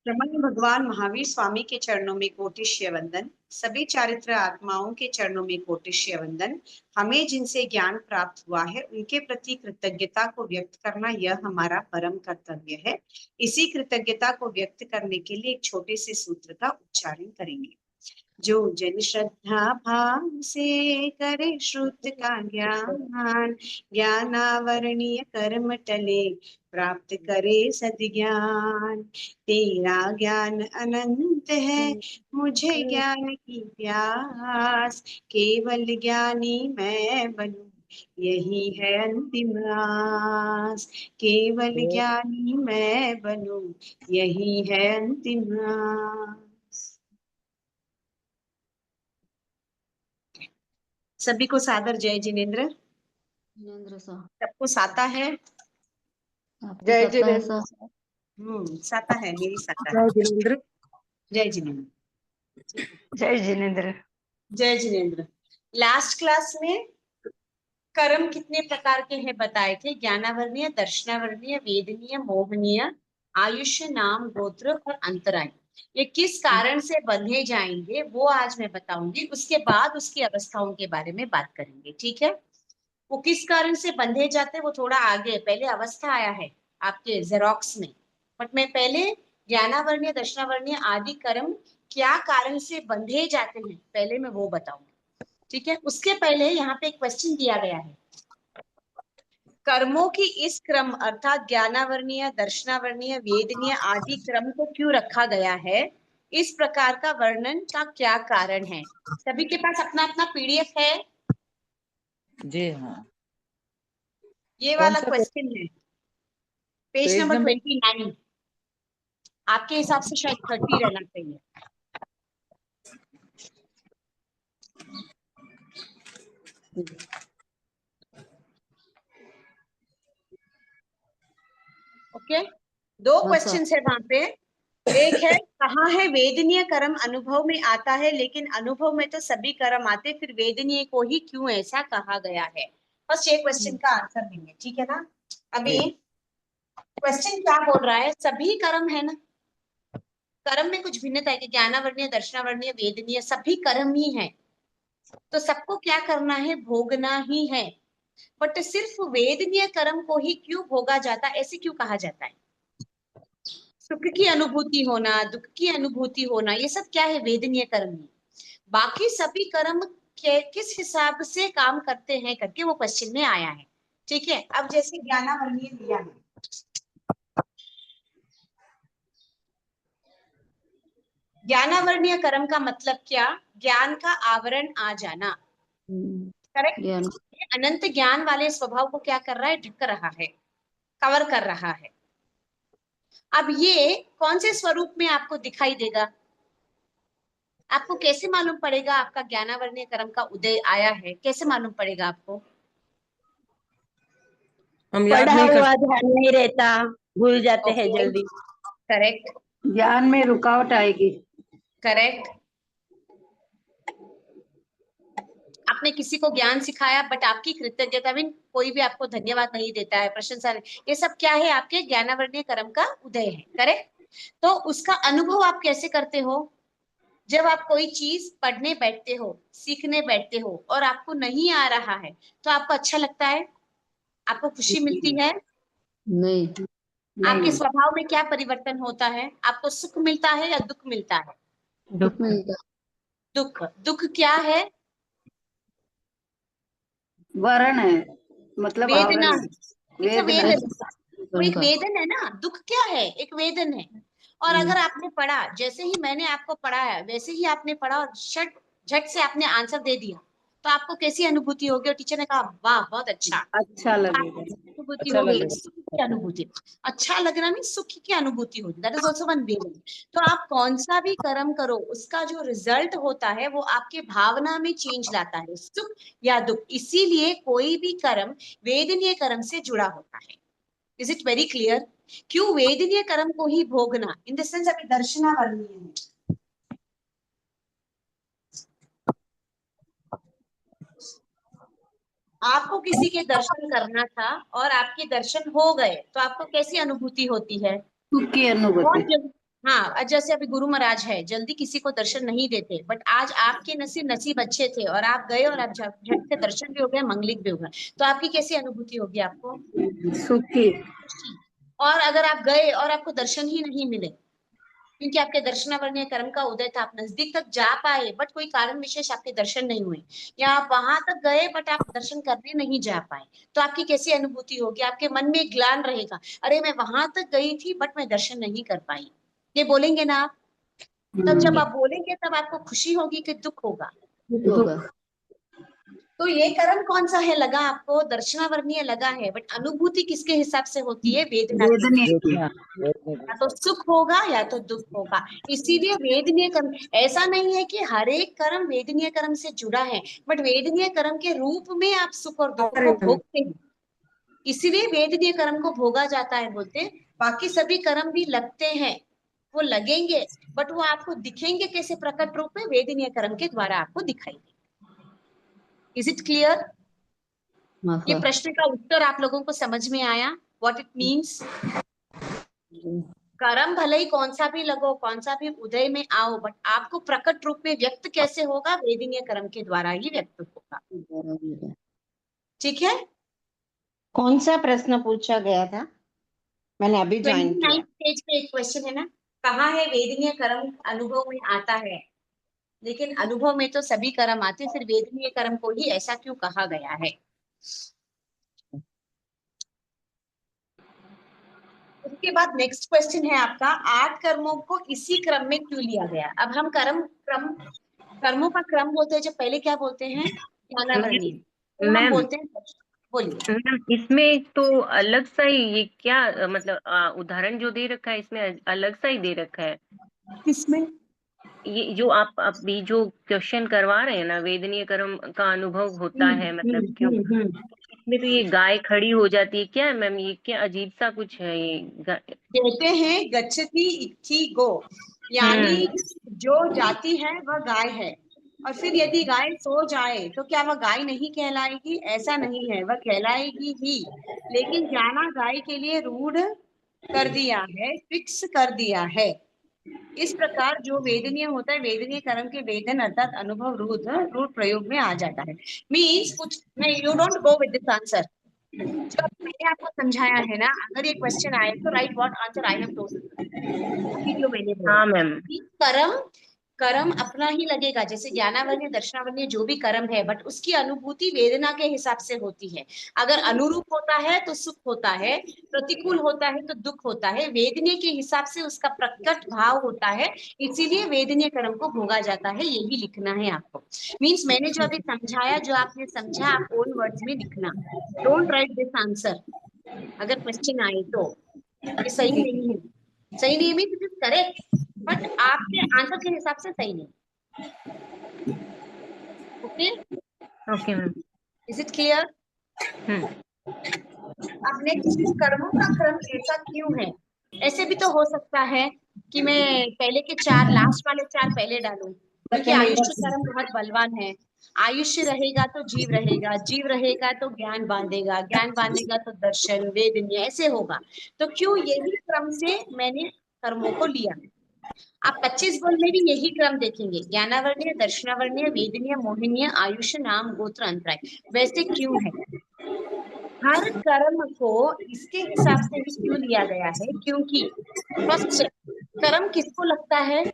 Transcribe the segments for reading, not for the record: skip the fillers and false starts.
रमन भगवान महावीर स्वामी के चरणों में कोटिश्य वंदन। सभी चारित्र आत्माओं के चरणों में कोटिश्य वंदन। हमें जिनसे ज्ञान प्राप्त हुआ है उनके प्रति कृतज्ञता को व्यक्त करना यह हमारा परम कर्तव्य है। इसी कृतज्ञता को व्यक्त करने के लिए एक छोटे से सूत्र का उच्चारण करेंगे। जो जन श्रद्धा भाव से करे श्रुत का ज्ञान, ज्ञानावरणीय कर्म टले प्राप्त करे सद्ज्ञान। तेरा ज्ञान अनंत है, मुझे ज्ञान की प्यास, केवल ज्ञानी मैं बनूं यही है अंतिम आस। केवल ज्ञानी मैं बनूं यही है अंतिम आस। सभी को सादर जय जिनेन्द्र। जिनेन्द्र सा सबको साता है। जय जिनेन्द्र। साता है, मेरी साता है। जय जिनेन्द्र। जय जिनेन्द्र। जय जिनेन्द्र। जय जिनेन्द्र। लास्ट क्लास में कर्म कितने प्रकार के हैं बताए थे। ज्ञानावर्णीय, दर्शनावर्णीय, वेदनीय, मोहनीय, आयुष्य, नाम, गोत्र और अंतराय। ये किस कारण से बंधे जाएंगे वो आज मैं बताऊंगी। उसके बाद उसकी अवस्थाओं के बारे में बात करेंगे, ठीक है। वो किस कारण से बंधे जाते हैं वो थोड़ा आगे, पहले अवस्था आया है आपके जेरोक्स में, बट मैं पहले ज्ञानावर्णीय, दर्शनावर्णीय आदि कर्म क्या कारण से बंधे जाते हैं पहले मैं वो बताऊंगी, ठीक है। उसके पहले यहाँ पे एक क्वेश्चन दिया गया है। कर्मों की इस क्रम अर्थात ज्ञानावर्णीय, दर्शनावर्णीय, वेदनीय आदि क्रम को क्यों रखा गया है, इस प्रकार का वर्णन का क्या कारण है। सभी के पास अपना अपना पीडीएफ है? जी हाँ। ये वाला क्वेश्चन है पेज नंबर 29। आपके हिसाब से शायद 30 रहना चाहिए। ओके, दो क्वेश्चन है वहां पे। एक है कहाँ है वेदनीय कर्म अनुभव में आता है लेकिन अनुभव में तो सभी कर्म आते, फिर वेदनीय को ही क्यों ऐसा कहा गया है। फर्स्ट ये क्वेश्चन का आंसर देंगे, ठीक है ना। अभी क्वेश्चन क्या बोल रहा है, सभी कर्म है ना, कर्म में कुछ भिन्नता है कि ज्ञानावर्णीय, दर्शनावर्णीय, वेदनीय सभी कर्म ही है, तो सबको क्या करना है, भोगना ही है। बट सिर्फ वेदनीय कर्म को ही क्यों भोगा जाता, ऐसे क्यों कहा जाता है। सुख की अनुभूति होना, दुख की अनुभूति होना, ये सब क्या है, वेदनीय कर्म है। बाकी सभी कर्म के किस हिसाब से काम करते हैं करके वो क्वेश्चन में आया है, ठीक है। अब जैसे ज्ञानावर्णीय दिया है, ज्ञानावर्णीय कर्म का मतलब क्या, ज्ञान का आवरण आ जाना, करेक्ट। अनंत ज्ञान वाले स्वभाव को क्या कर रहा है, ढक रहा है, कवर कर रहा है। अब ये कौन से स्वरूप में आपको दिखाई देगा, आपको कैसे मालूम पड़ेगा आपका ज्ञानावर्णीय कर्म का उदय आया है, कैसे मालूम पड़ेगा आपको। हम पढ़ा हुआ ध्यान नहीं रहता, भूल जाते हैं जल्दी। करेक्ट, ज्ञान में रुकावट आएगी। करेक्ट। आपने किसी को ज्ञान सिखाया बट आपकी कृतज्ञता भी, कोई भी आपको धन्यवाद नहीं देता है, प्रशंसा नहीं, ये सब क्या है, आपके ज्ञानावर्णीय कर्म का उदय है, करेक्ट। तो उसका अनुभव आप कैसे करते हो, जब आप कोई चीज पढ़ने बैठते हो, सीखने बैठते हो और आपको नहीं आ रहा है तो आपको अच्छा लगता है, आपको खुशी मिलती है नहीं, आपके स्वभाव में क्या परिवर्तन होता है, आपको सुख मिलता है या दुख मिलता है। दुख मिलता। दुख, दुख क्या है, वरण है, मतलब वेदना, आवरण है। एक वेदना वेदन, वो एक वेदन है ना, दुख क्या है, एक वेदन है। और अगर आपने पढ़ा, जैसे ही मैंने आपको पढ़ाया वैसे ही आपने पढ़ा और झट से आपने आंसर दे दिया, तो आपको कैसी अनुभूति होगी, और टीचर ने कहा वाह बहुत अच्छा, अच्छा लगेगा। अनुभूति अच्छा होगी, लगेगा। सुख की अनुभूति। अच्छा लगना मीन सुख की अनुभूति होगी, दैट इज आल्सो वन वेदन। तो आप कौन सा भी कर्म करो, उसका जो रिजल्ट होता है वो आपके भावना में चेंज लाता है, सुख या दुख। इसीलिए कोई भी कर्म वेदनीय कर्म से जुड़ा होता है। Is it very clear. क्यों वेदनीय कर्म को ही भोगना, इन द सेंस अभी दर्शनावर्णीय है, आपको किसी के दर्शन करना था और आपके दर्शन हो गए तो आपको कैसी अनुभूति होती है, सुख की अनुभूति। हाँ, आज जैसे अभी गुरु महाराज है, जल्दी किसी को दर्शन नहीं देते, बट आज आपके नसीब अच्छे थे और आप गए और आप झट से दर्शन भी हो गया, मंगलिक भी हो गया, तो आपकी कैसी अनुभूति होगी आपको? सुखी। और अगर आप गए और आपको दर्शन ही नहीं मिले, क्योंकि आपके दर्शनावरणीय कर्म का उदय था, आप नजदीक तक जा पाए बट कोई कारण विशेष आपके दर्शन नहीं हुए, या आप वहां तक गए बट आप दर्शन करने नहीं जा पाए, तो आपकी कैसी अनुभूति होगी? आपके मन में एक ग्लान रहेगा, अरे मैं वहां तक गई थी बट मैं दर्शन नहीं कर पाई, ये बोलेंगे ना आप? तब जब आप बोलेंगे तब आपको खुशी होगी कि दुख होगा? दुख। तो ये कर्म कौन सा है लगा आपको? दर्शनावरणीय लगा है, बट अनुभूति किसके हिसाब से होती है? वेदना के। वेदना या तो सुख होगा या तो दुख होगा, इसीलिए वेदनीय कर्म। ऐसा नहीं है कि हर एक कर्म वेदनीय कर्म से जुड़ा है, बट वेदनीय कर्म के रूप में आप सुख और दुख को भोगते हैं, इसीलिए वेदनीय कर्म को भोगा जाता है बोलते हैं। बाकी सभी कर्म भी लगते हैं, वो लगेंगे, बट वो आपको दिखेंगे कैसे? प्रकट रूप में वेदनीय कर्म के द्वारा आपको दिखाई देंगे। Is it clear? ये प्रश्न का उत्तर आप लोगों को समझ में आया? What it means? कर्म भले ही कौन सा भी लगो, कौन सा भी उदय में आओ, बट आपको प्रकट रूप में व्यक्त कैसे होगा? वेदनीय कर्म के द्वारा ही व्यक्त होगा। ठीक है? कौन सा प्रश्न पूछा गया था? मैंने अभी ज्वाइन 29 किया। पेज पे एक क्वेश्चन है ना, कहा है वेदनीय कर्म अनुभव में आता है, लेकिन अनुभव में तो सभी कर्म आते, फिर वेदनीय कर्म को ही ऐसा क्यों कहा गया है? उसके बाद नेक्स्ट क्वेश्चन है आपका, 8 कर्मों को इसी क्रम में क्यों लिया गया? अब हम कर्मों का क्रम बोलते हैं, जब पहले क्या बोलते हैं? ज्ञानावरणीय, तो हम मैम बोलते हैं। बोलिए। मैम इसमें एक तो अलग सा ही ये क्या मतलब उदाहरण जो दे रखा है इसमें अलग सा ही दे रखा है। किसमें? ये जो आप अभी जो क्वेश्चन करवा रहे हैं ना, वेदनीय कर्म का अनुभव होता है मतलब क्यों, इसमें तो ये गाय खड़ी हो जाती है क्या मैम? ये क्या अजीब सा कुछ है ये कहते हैं गच्छति इत्थि गो, यानी हम्म जो जाती है वह गाय है, और फिर यदि गाय सो जाए तो क्या वह गाय नहीं कहलाएगी? ऐसा नहीं है, वह कहलाएगी ही, लेकिन जाना गाय के लिए रूढ़ कर दिया है, फिक्स कर दिया है। इस प्रकार जो वेदनीय होता है, वेदनीय कर्म के वेदन अर्थात अनुभव रूढ़ प्रयोग में आ जाता है। मीन्स कुछ नहीं, you don't go with this answer. जो मैंने आपको समझाया है ना, अगर ये क्वेश्चन आए तो right what answer I have told, video मैंने बोला हाँ मैम कि कर्म कर्म अपना ही लगेगा, जैसे ज्ञानावरणीय दर्शनावरणीय जो भी कर्म है, बट उसकी अनुभूति वेदना के हिसाब से होती है। अगर अनुरूप होता है तो सुख होता है, प्रतिकूल होता है तो दुख होता है, वेदनीय के हिसाब से उसका प्रकट भाव होता है, इसीलिए वेदनीय कर्म को भोगा जाता है, यही लिखना है आपको। मीन्स मैंने जो अभी समझाया, जो आपने समझा, आप ओन वर्ड्स में लिखना, डोंट राइट दिस आंसर। अगर क्वेश्चन आए तो ये सही नहीं है, सही नहीं mean it is correct, but आपके आंसर के हिसाब से सही नहीं। Okay, okay ma'am is it clear? अब नेक्स्ट इज कर्मों का क्रम ऐसा क्यों है? ऐसे भी तो हो सकता है कि मैं पहले के 4 लास्ट वाले 4 पहले डालूं, क्योंकि आयुष्य कर्म बहुत बलवान है। आयुष्य रहेगा तो जीव रहेगा, जीव रहेगा तो ज्ञान बांधेगा, ज्ञान बांधेगा तो दर्शन वेदनीय ऐसे होगा। तो क्यों यही क्रम से मैंने कर्मों को लिया? आप 25 गोल में भी यही क्रम देखेंगे, ज्ञानावर्णीय, दर्शनावर्णीय, वेदनीय, मोहिनीय, आयुष्य, नाम, गोत्र, अंतराय। वैसे क्यों है? हर कर्म को इसके हिसाब से ही क्यों लिया गया है? क्योंकि फर्स्ट, कर्म किसको लगता है?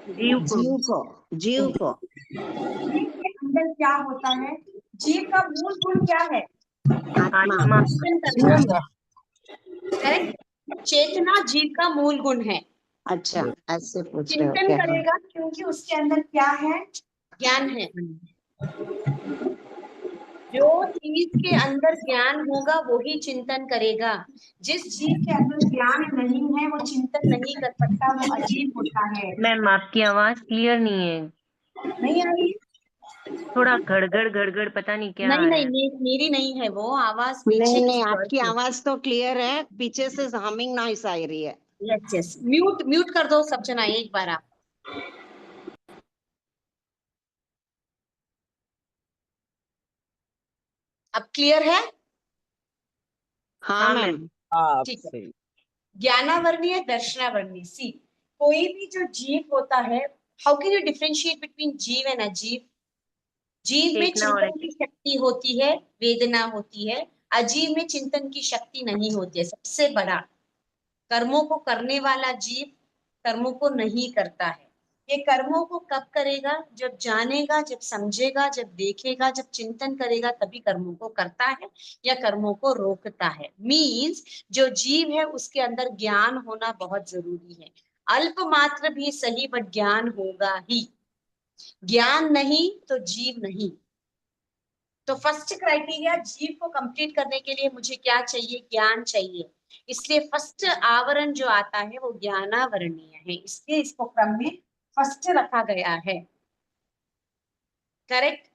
जीव को जीव को। जीव को। जीव के अंदर क्या होता है? जीव का मूल गुण क्या है? आत्मा चिंतन करना। करेक्ट? चेतना जीव का मूल गुण है। अच्छा, ऐसे पूछ रहे हो चिंतन क्या? करेगा क्योंकि उसके अंदर क्या है? ज्ञान है। जो चीज के अंदर ज्ञान होगा वो ही चिंतन करेगा। जिस जीव के अंदर ज्ञान नहीं है वो चिंतन नहीं कर सकता, वो अजीब होता है। मैम आपकी आवाज क्लियर नहीं है, नहीं आ रही? थोड़ा गड़गड़ गड़गड़ पता नहीं क्या नहीं आ रहा नहीं, है। मेरी नहीं है वो आवाज, नहीं पीछे नहीं, किसी और आपकी की। आवाज तो क्लियर है, पीछे से हमिंग नॉइस आ रही है। यस यस, म्यूट म्यूट कर दो सब जना एक बार आप। अब क्लियर है? हाँ हाँ मैम। मैम हाँ ठीक है। सही। ज्ञानावर्णीय, दर्शनावर्णीय। सी, कोई भी जो जीव होता है, how can you differentiate between जीव एंड अजीव? जीव में चेतना और चिंतन की शक्ति होती है, वेदना होती है। अजीव में चिंतन की शक्ति नहीं होती है। सबसे बड़ा, कर्मों को करने वाला जीव कर्मों को नहीं करता है। ये कर्मों को कब करेगा? जब जानेगा, जब समझेगा, जब देखेगा, जब चिंतन करेगा, तभी कर्मों को करता है या कर्मों को रोकता है। मीन्स जो जीव है उसके अंदर ज्ञान होना बहुत जरूरी है। अल्प मात्र भी सही, बट ज्ञान होगा ही। ज्ञान नहीं तो जीव नहीं। तो फर्स्ट क्राइटेरिया, जीव को कंप्लीट करने के लिए मुझे क्या चाहिए? ज्ञान चाहिए। इसलिए फर्स्ट आवरण जो आता है वो ज्ञानावरणीय है, इसलिए इसको क्रम में फर्स्ट रखा गया है। करेक्ट।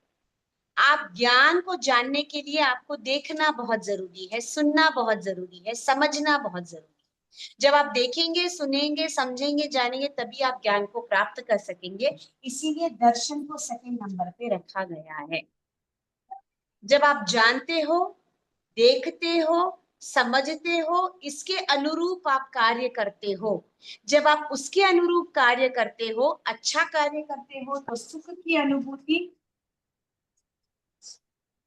आप ज्ञान को जानने के लिए आपको देखना बहुत जरूरी है, सुनना बहुत जरूरी है, समझना बहुत जरूरी है। जब आप देखेंगे, सुनेंगे, समझेंगे, जानेंगे, तभी आप ज्ञान को प्राप्त कर सकेंगे। इसीलिए दर्शन को सेकंड नंबर पे रखा गया है। जब आप जानते हो, देखते हो, समझते हो, इसके अनुरूप आप कार्य करते हो। जब आप उसके अनुरूप कार्य करते हो, अच्छा कार्य करते हो, तो सुख की अनुभूति,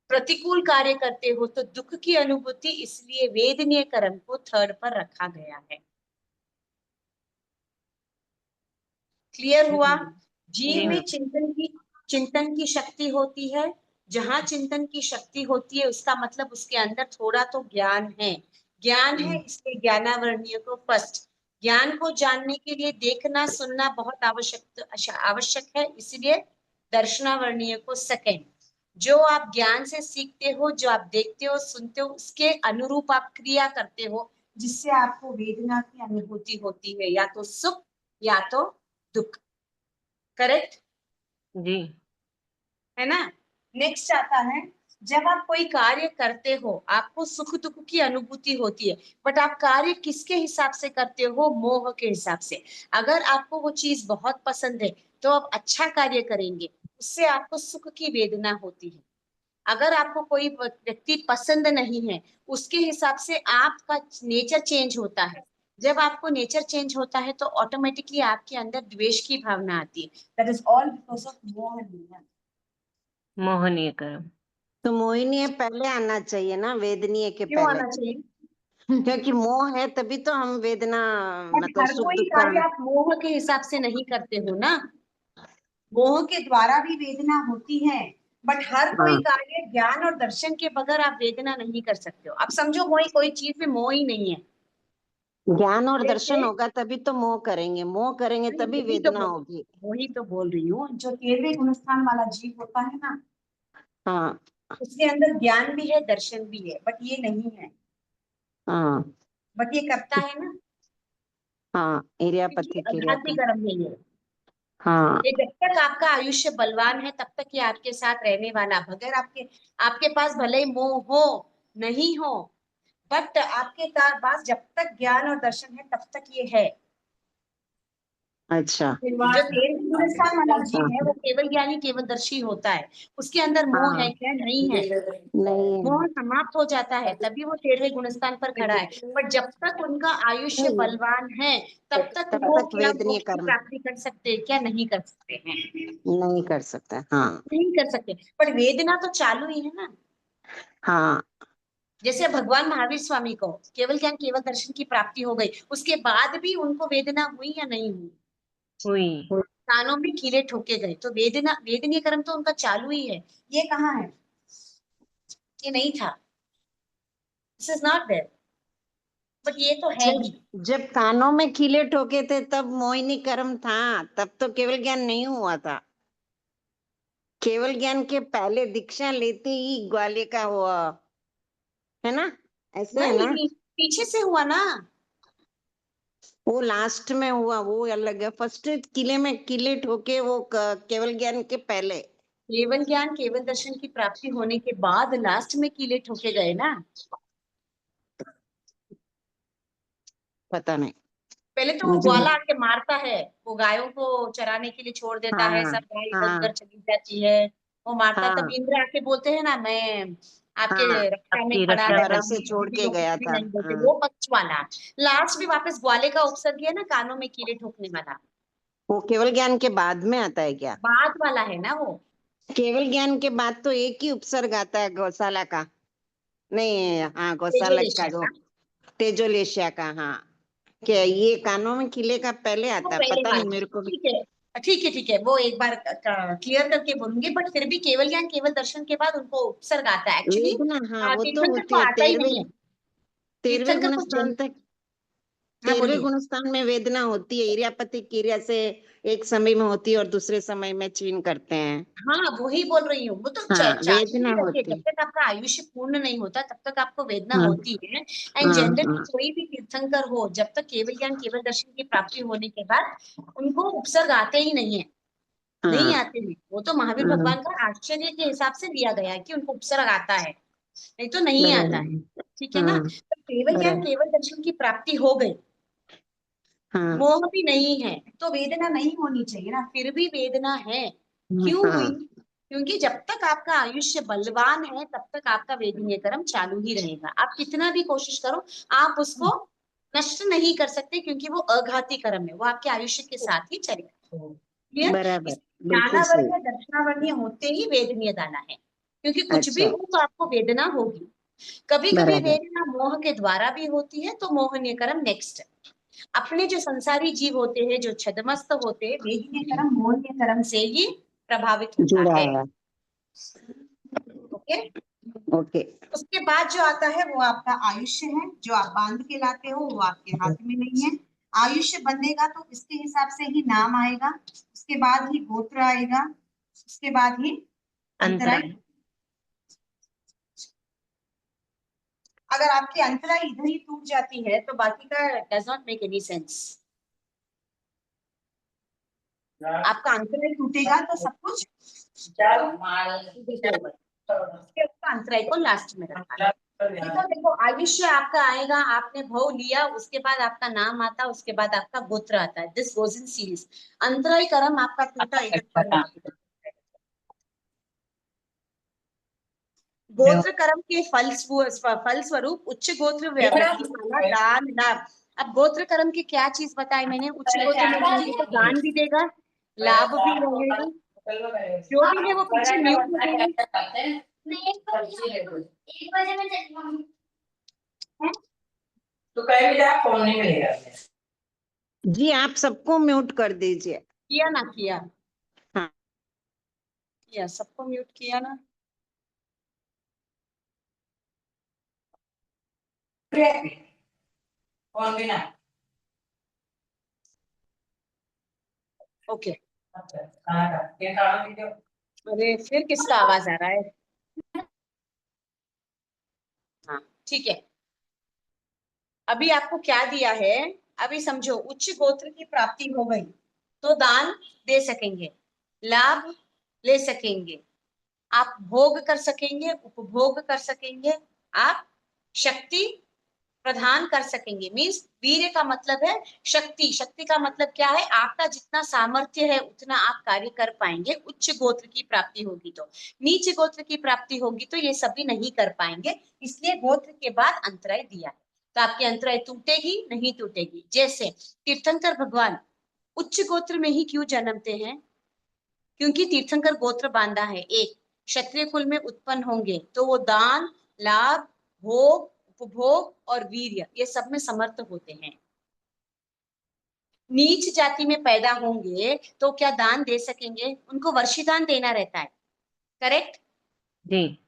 प्रतिकूल कार्य करते हो तो दुख की अनुभूति। इसलिए वेदनीय कर्म को थर्ड पर रखा गया है। क्लियर हुआ? जी जीव में मैम। चिंतन की शक्ति होती है। जहां चिंतन की शक्ति होती है उसका मतलब उसके अंदर थोड़ा तो ज्ञान है। ज्ञान है, इसलिए ज्ञानावरणीय को फर्स्ट। ज्ञान को जानने के लिए देखना, सुनना बहुत आवश्यक है, इसलिए दर्शनावरणीय को सेकंड। जो आप ज्ञान से सीखते हो, जो आप देखते हो, सुनते हो, उसके अनुरूप आप क्रिया करते हो, जिससे आपको वेदना की अनुभूति होती है, या तो सुख या तो दुख। करेक्ट जी है ना? नेक्स्ट आता है, जब आप कोई कार्य करते हो आपको सुख दुख की अनुभूति होती है, बट आप कार्य किसके हिसाब से करते हो? मोह के हिसाब से। अगर आपको वो चीज बहुत पसंद है तो आप अच्छा कार्य करेंगे, उससे आपको सुख की वेदना होती है। अगर आपको कोई व्यक्ति पसंद नहीं है, उसके हिसाब से आपका नेचर चेंज होता है। जब आपको नेचर चेंज होता है तो ऑटोमेटिकली आपके अंदर द्वेष की भावना आती है। That is all because of मोह एंड माया। मोहनीय कर्म। तो मोहिनीय पहले आना चाहिए ना, वेदनीय के क्यों पहले। आना चाहिए? क्योंकि मोह है तभी तो हम वेदना, बट मतलब हर सुख कोई दुख का। कार्य आप मोह के हिसाब से नहीं करते हो ना। मोह के द्वारा भी वेदना होती है, बट हर कोई हाँ, कार्य ज्ञान और दर्शन के बगैर आप वेदना नहीं कर सकते हो। आप समझो, कोई चीज में मोह ही नहीं है। ज्ञान और जैसे, दर्शन होगा तभी तो मोह करेंगे, मोह करेंगे तभी वही तो वेदना होगी। वही तो बोल रही हूँ, जो 13वें गुणस्थान वाला जीव होता है ना, हाँ उसके अंदर ज्ञान भी है, दर्शन भी है, बट ये नहीं है। हाँ बट ये करता है ना, हाँ, क्योंकि इरियापति क्रिया आध्यात्मिक का। कर्म है ये। हाँ ये जब तक आपका आयुष्य बलवान है तब तक ये आपके साथ रहने वाला। अगर आपके पास भले ही मोह हो, नहीं हो, बट आपके पास जब तक ज्ञान और दर्शन है तब तक ये है। अच्छा। जो 13वें स्थान वाला जीव है हाँ वो केवल ज्ञानी, केवल दर्शी होता है। उसके अंदर मोह है हाँ, क्या? नहीं है। नहीं है। मोह समाप्त हो जाता है तभी वो 13वें गुणस्थान पर खड़ा है। पर जब तक उनका आयुष्य बलवान है तब तक तब वो तक क्या वेदनीय मोक्ष की कर्म प्राप्ति कर सकते हैं क्या? नहीं कर सकते हैं। नहीं कर सकता। हाँ नहीं कर सकते। पर वेदना तो चालू ही है ना। हाँ जैसे भगवान महावीर स्वामी को केवल ज्ञान केवल दर्शन की प्राप्ति हो गई, उसके बाद भी उनको वेदना हुई या नहीं हुई? हुई। कानों में कीड़े ठोके गए, तो वेदनीय कर्म तो उनका चालू ही है। ये कहाँ है? ये नहीं था। This is not there, but ये तो है जब ही। जब कानों में कीले ठोके थे तब मोहिनी कर्म था, तब तो केवल ज्ञान नहीं हुआ था। केवल ज्ञान के पहले दीक्षा लेते ही ग्वालियर का हुआ है ना, ऐसे है ना। नहीं, पीछे से हुआ ना। वो लास्ट में हुआ, वो अलग है। फर्स्ट किले में किले ठोके वो केवल ज्ञान के पहले। केवल ज्ञान केवल दर्शन की प्राप्ति होने के बाद लास्ट में कीले ठोके गए ना। पता नहीं पहले तो वो मुझे। ग्वाला आके मारता है, वो गायों को चराने के लिए छोड़ देता है, हाँ सब गाय इधर हाँ उधर चली जाती है, वो मारता है। तब हाँ इंद्र आके बोलते हैं ना, मैं आपके हाँ, रक्षा में आपकी खड़ा रक्षा रहना, बरस से छोड़ के गया भी था। नहीं बोलते, हाँ। वो पक्ष वाला। लास्ट में वापस ग्वाले का उपसर्ग है ना, कानों में कीड़े ठोकने वाला, वो केवल ज्ञान के बाद में आता है क्या? बाद वाला है ना वो। केवल ज्ञान के बाद तो एक ही उपसर्ग आता है गौशाला का, नहीं हाँ गौशाला का तेजोलेशिया जो का, तेजोलेशिया का। हाँ, क्या ये कानों में किले का पहले वो आता है? पहले पता नहीं वाला। मेरे को भी। ठीक है, ठीक है, ठीक है, वो एक बार क्लियर करके बोलूंगी, बट फिर भी केवल ज्ञान केवल दर्शन के बाद उनको उपसर्ग आता है एक्चुअली। वेदना, हाँ वो तो तीर्थंकर होती को है आता ही नहीं है, तेरहवें तीर्थंकर को गुणस्थान तक। हाँ 13वें बोलिए। गुणस्थान में वेदना होती है, इरियापति क्रिया से एक समय में होती है और दूसरे समय में छीन करते हैं। हाँ वही बोल रही हूँ, वो तो हाँ चालू वेदना ही रखिए, होती जब है। तक आपका आयुष्य पूर्ण नहीं होता तब तक आपको वेदना हाँ होती है। एंड हाँ जनरली हाँ कोई भी तीर्थंकर हो, जब तक केवल ज्ञान केवल दर्शन की प्राप्ति होने के बाद उनको उपसर्ग आते ही नहीं है, नहीं हाँ आते हैं। वो तो महावीर हाँ, भगवान का आश्चर्य के हिसाब से दिया गया है कि उनको उपसर्ग आता है, नहीं तो नहीं आता है। बराबर। ठीक है ना, हाँ तो केवल ज्ञान बराबर। केवल दर्शन की प्राप्ति हो गई, हाँ मोह भी नहीं है, तो वेदना नहीं होनी चाहिए ना, फिर भी वेदना है। क्यों हुई? हाँ क्योंकि जब तक आपका आयुष्य बलवान है तब तक आपका वेदनीय कर्म चालू ही रहेगा, आप कितना भी कोशिश करो आप उसको नष्ट नहीं कर सकते, क्योंकि वो अघाती कर्म है, वो आपके आयुष्य के साथ ही चलेगा। क्लियर? बराबर, इस बिल्कुल सही। दानावर्णीय दक्षिणावर्णीय होते ही वेदनीय दाना है, क्योंकि कुछ भी अच्छा, हो तो आपको वेदना होगी। कभी कभी बराबर। वेदना मोह के द्वारा भी होती है, तो मोहनीय कर्म नेक्स्ट। अपने जो संसारी जीव होते हैं, जो छदमस्त होते हैं, वेदनीय कर्म मोहनीय कर्म से ही प्रभावित होता जुड़ा है। है। Okay, okay. उसके बाद जो आता है वो आपका आयुष्य है, जो आप बांध के लाते हो वो आपके हाथ में नहीं है। आयुष्य बंधेगा तो इसके हिसाब से ही नाम आएगा, उसके बाद ही गोत्र आएगा, उसके बाद ही अंतराय। अंतराय। अगर आपकी अंतराय इधर ही टूट जाती है तो बाकी का does not make any sense. आपका अंतराय टूटेगा तो सब कुछ उसका अंतराय को लास्ट में रखा है। देखो देखो, आयुष्य आपका आएगा, आपने भव लिया, उसके बाद आपका नाम आता, उसके बाद आपका गोत्र आता है, दिस गोज इन सीरीज। अंतराय कर्म आपका टूटा इधर पर, गोत्र कर्म के फल स्वरूप उच्च गोत्र व्यक्ति माना दान लाभ। अब गोत्र कर्म की क्या चीज बताई मैंने, उच्च गोत्र में रहेंगे तो दान भी देगा, लाभ भी रहेगा, जो भी है वो पीछे म्यूट हो जाएगी। तो कहीं भी जाए फोन नहीं मिलेगा। जी आप सबको म्यूट कर दीजिए। किया ना किया? हाँ किया, सबको म्यूट किया ना? फोन भी ना। ओके। ये खाना वीडियो। अरे फिर किसका आवाज आ रहा है? हाँ ठीक है, अभी आपको क्या दिया है, अभी समझो, उच्च गोत्र की प्राप्ति हो गई तो दान दे सकेंगे, लाभ ले सकेंगे, आप भोग कर सकेंगे, उपभोग कर सकेंगे, आप शक्ति प्रदान कर सकेंगे। मीन्स वीर्य का मतलब है शक्ति, शक्ति का मतलब क्या है, आपका जितना सामर्थ्य है उतना आप कार्य कर पाएंगे। उच्च गोत्र की प्राप्ति होगी तो, नीच गोत्र की प्राप्ति होगी तो ये सभी नहीं कर पाएंगे, इसलिए गोत्र के बाद अंतराय दिया है। तो आपकी अंतराय टूटेगी नहीं टूटेगी। जैसे तीर्थंकर भगवान उच्च गोत्र में ही क्यों जन्मते हैं? क्योंकि तीर्थंकर गोत्र बांधा है, एक क्षत्रिय कुल में उत्पन्न होंगे तो वो दान लाभ भोग उपभोग और वीर्य ये सब में समर्थ होते हैं। नीच जाति में पैदा होंगे तो क्या दान दे सकेंगे? उनको वर्षीदान देना रहता है, करेक्ट? जी।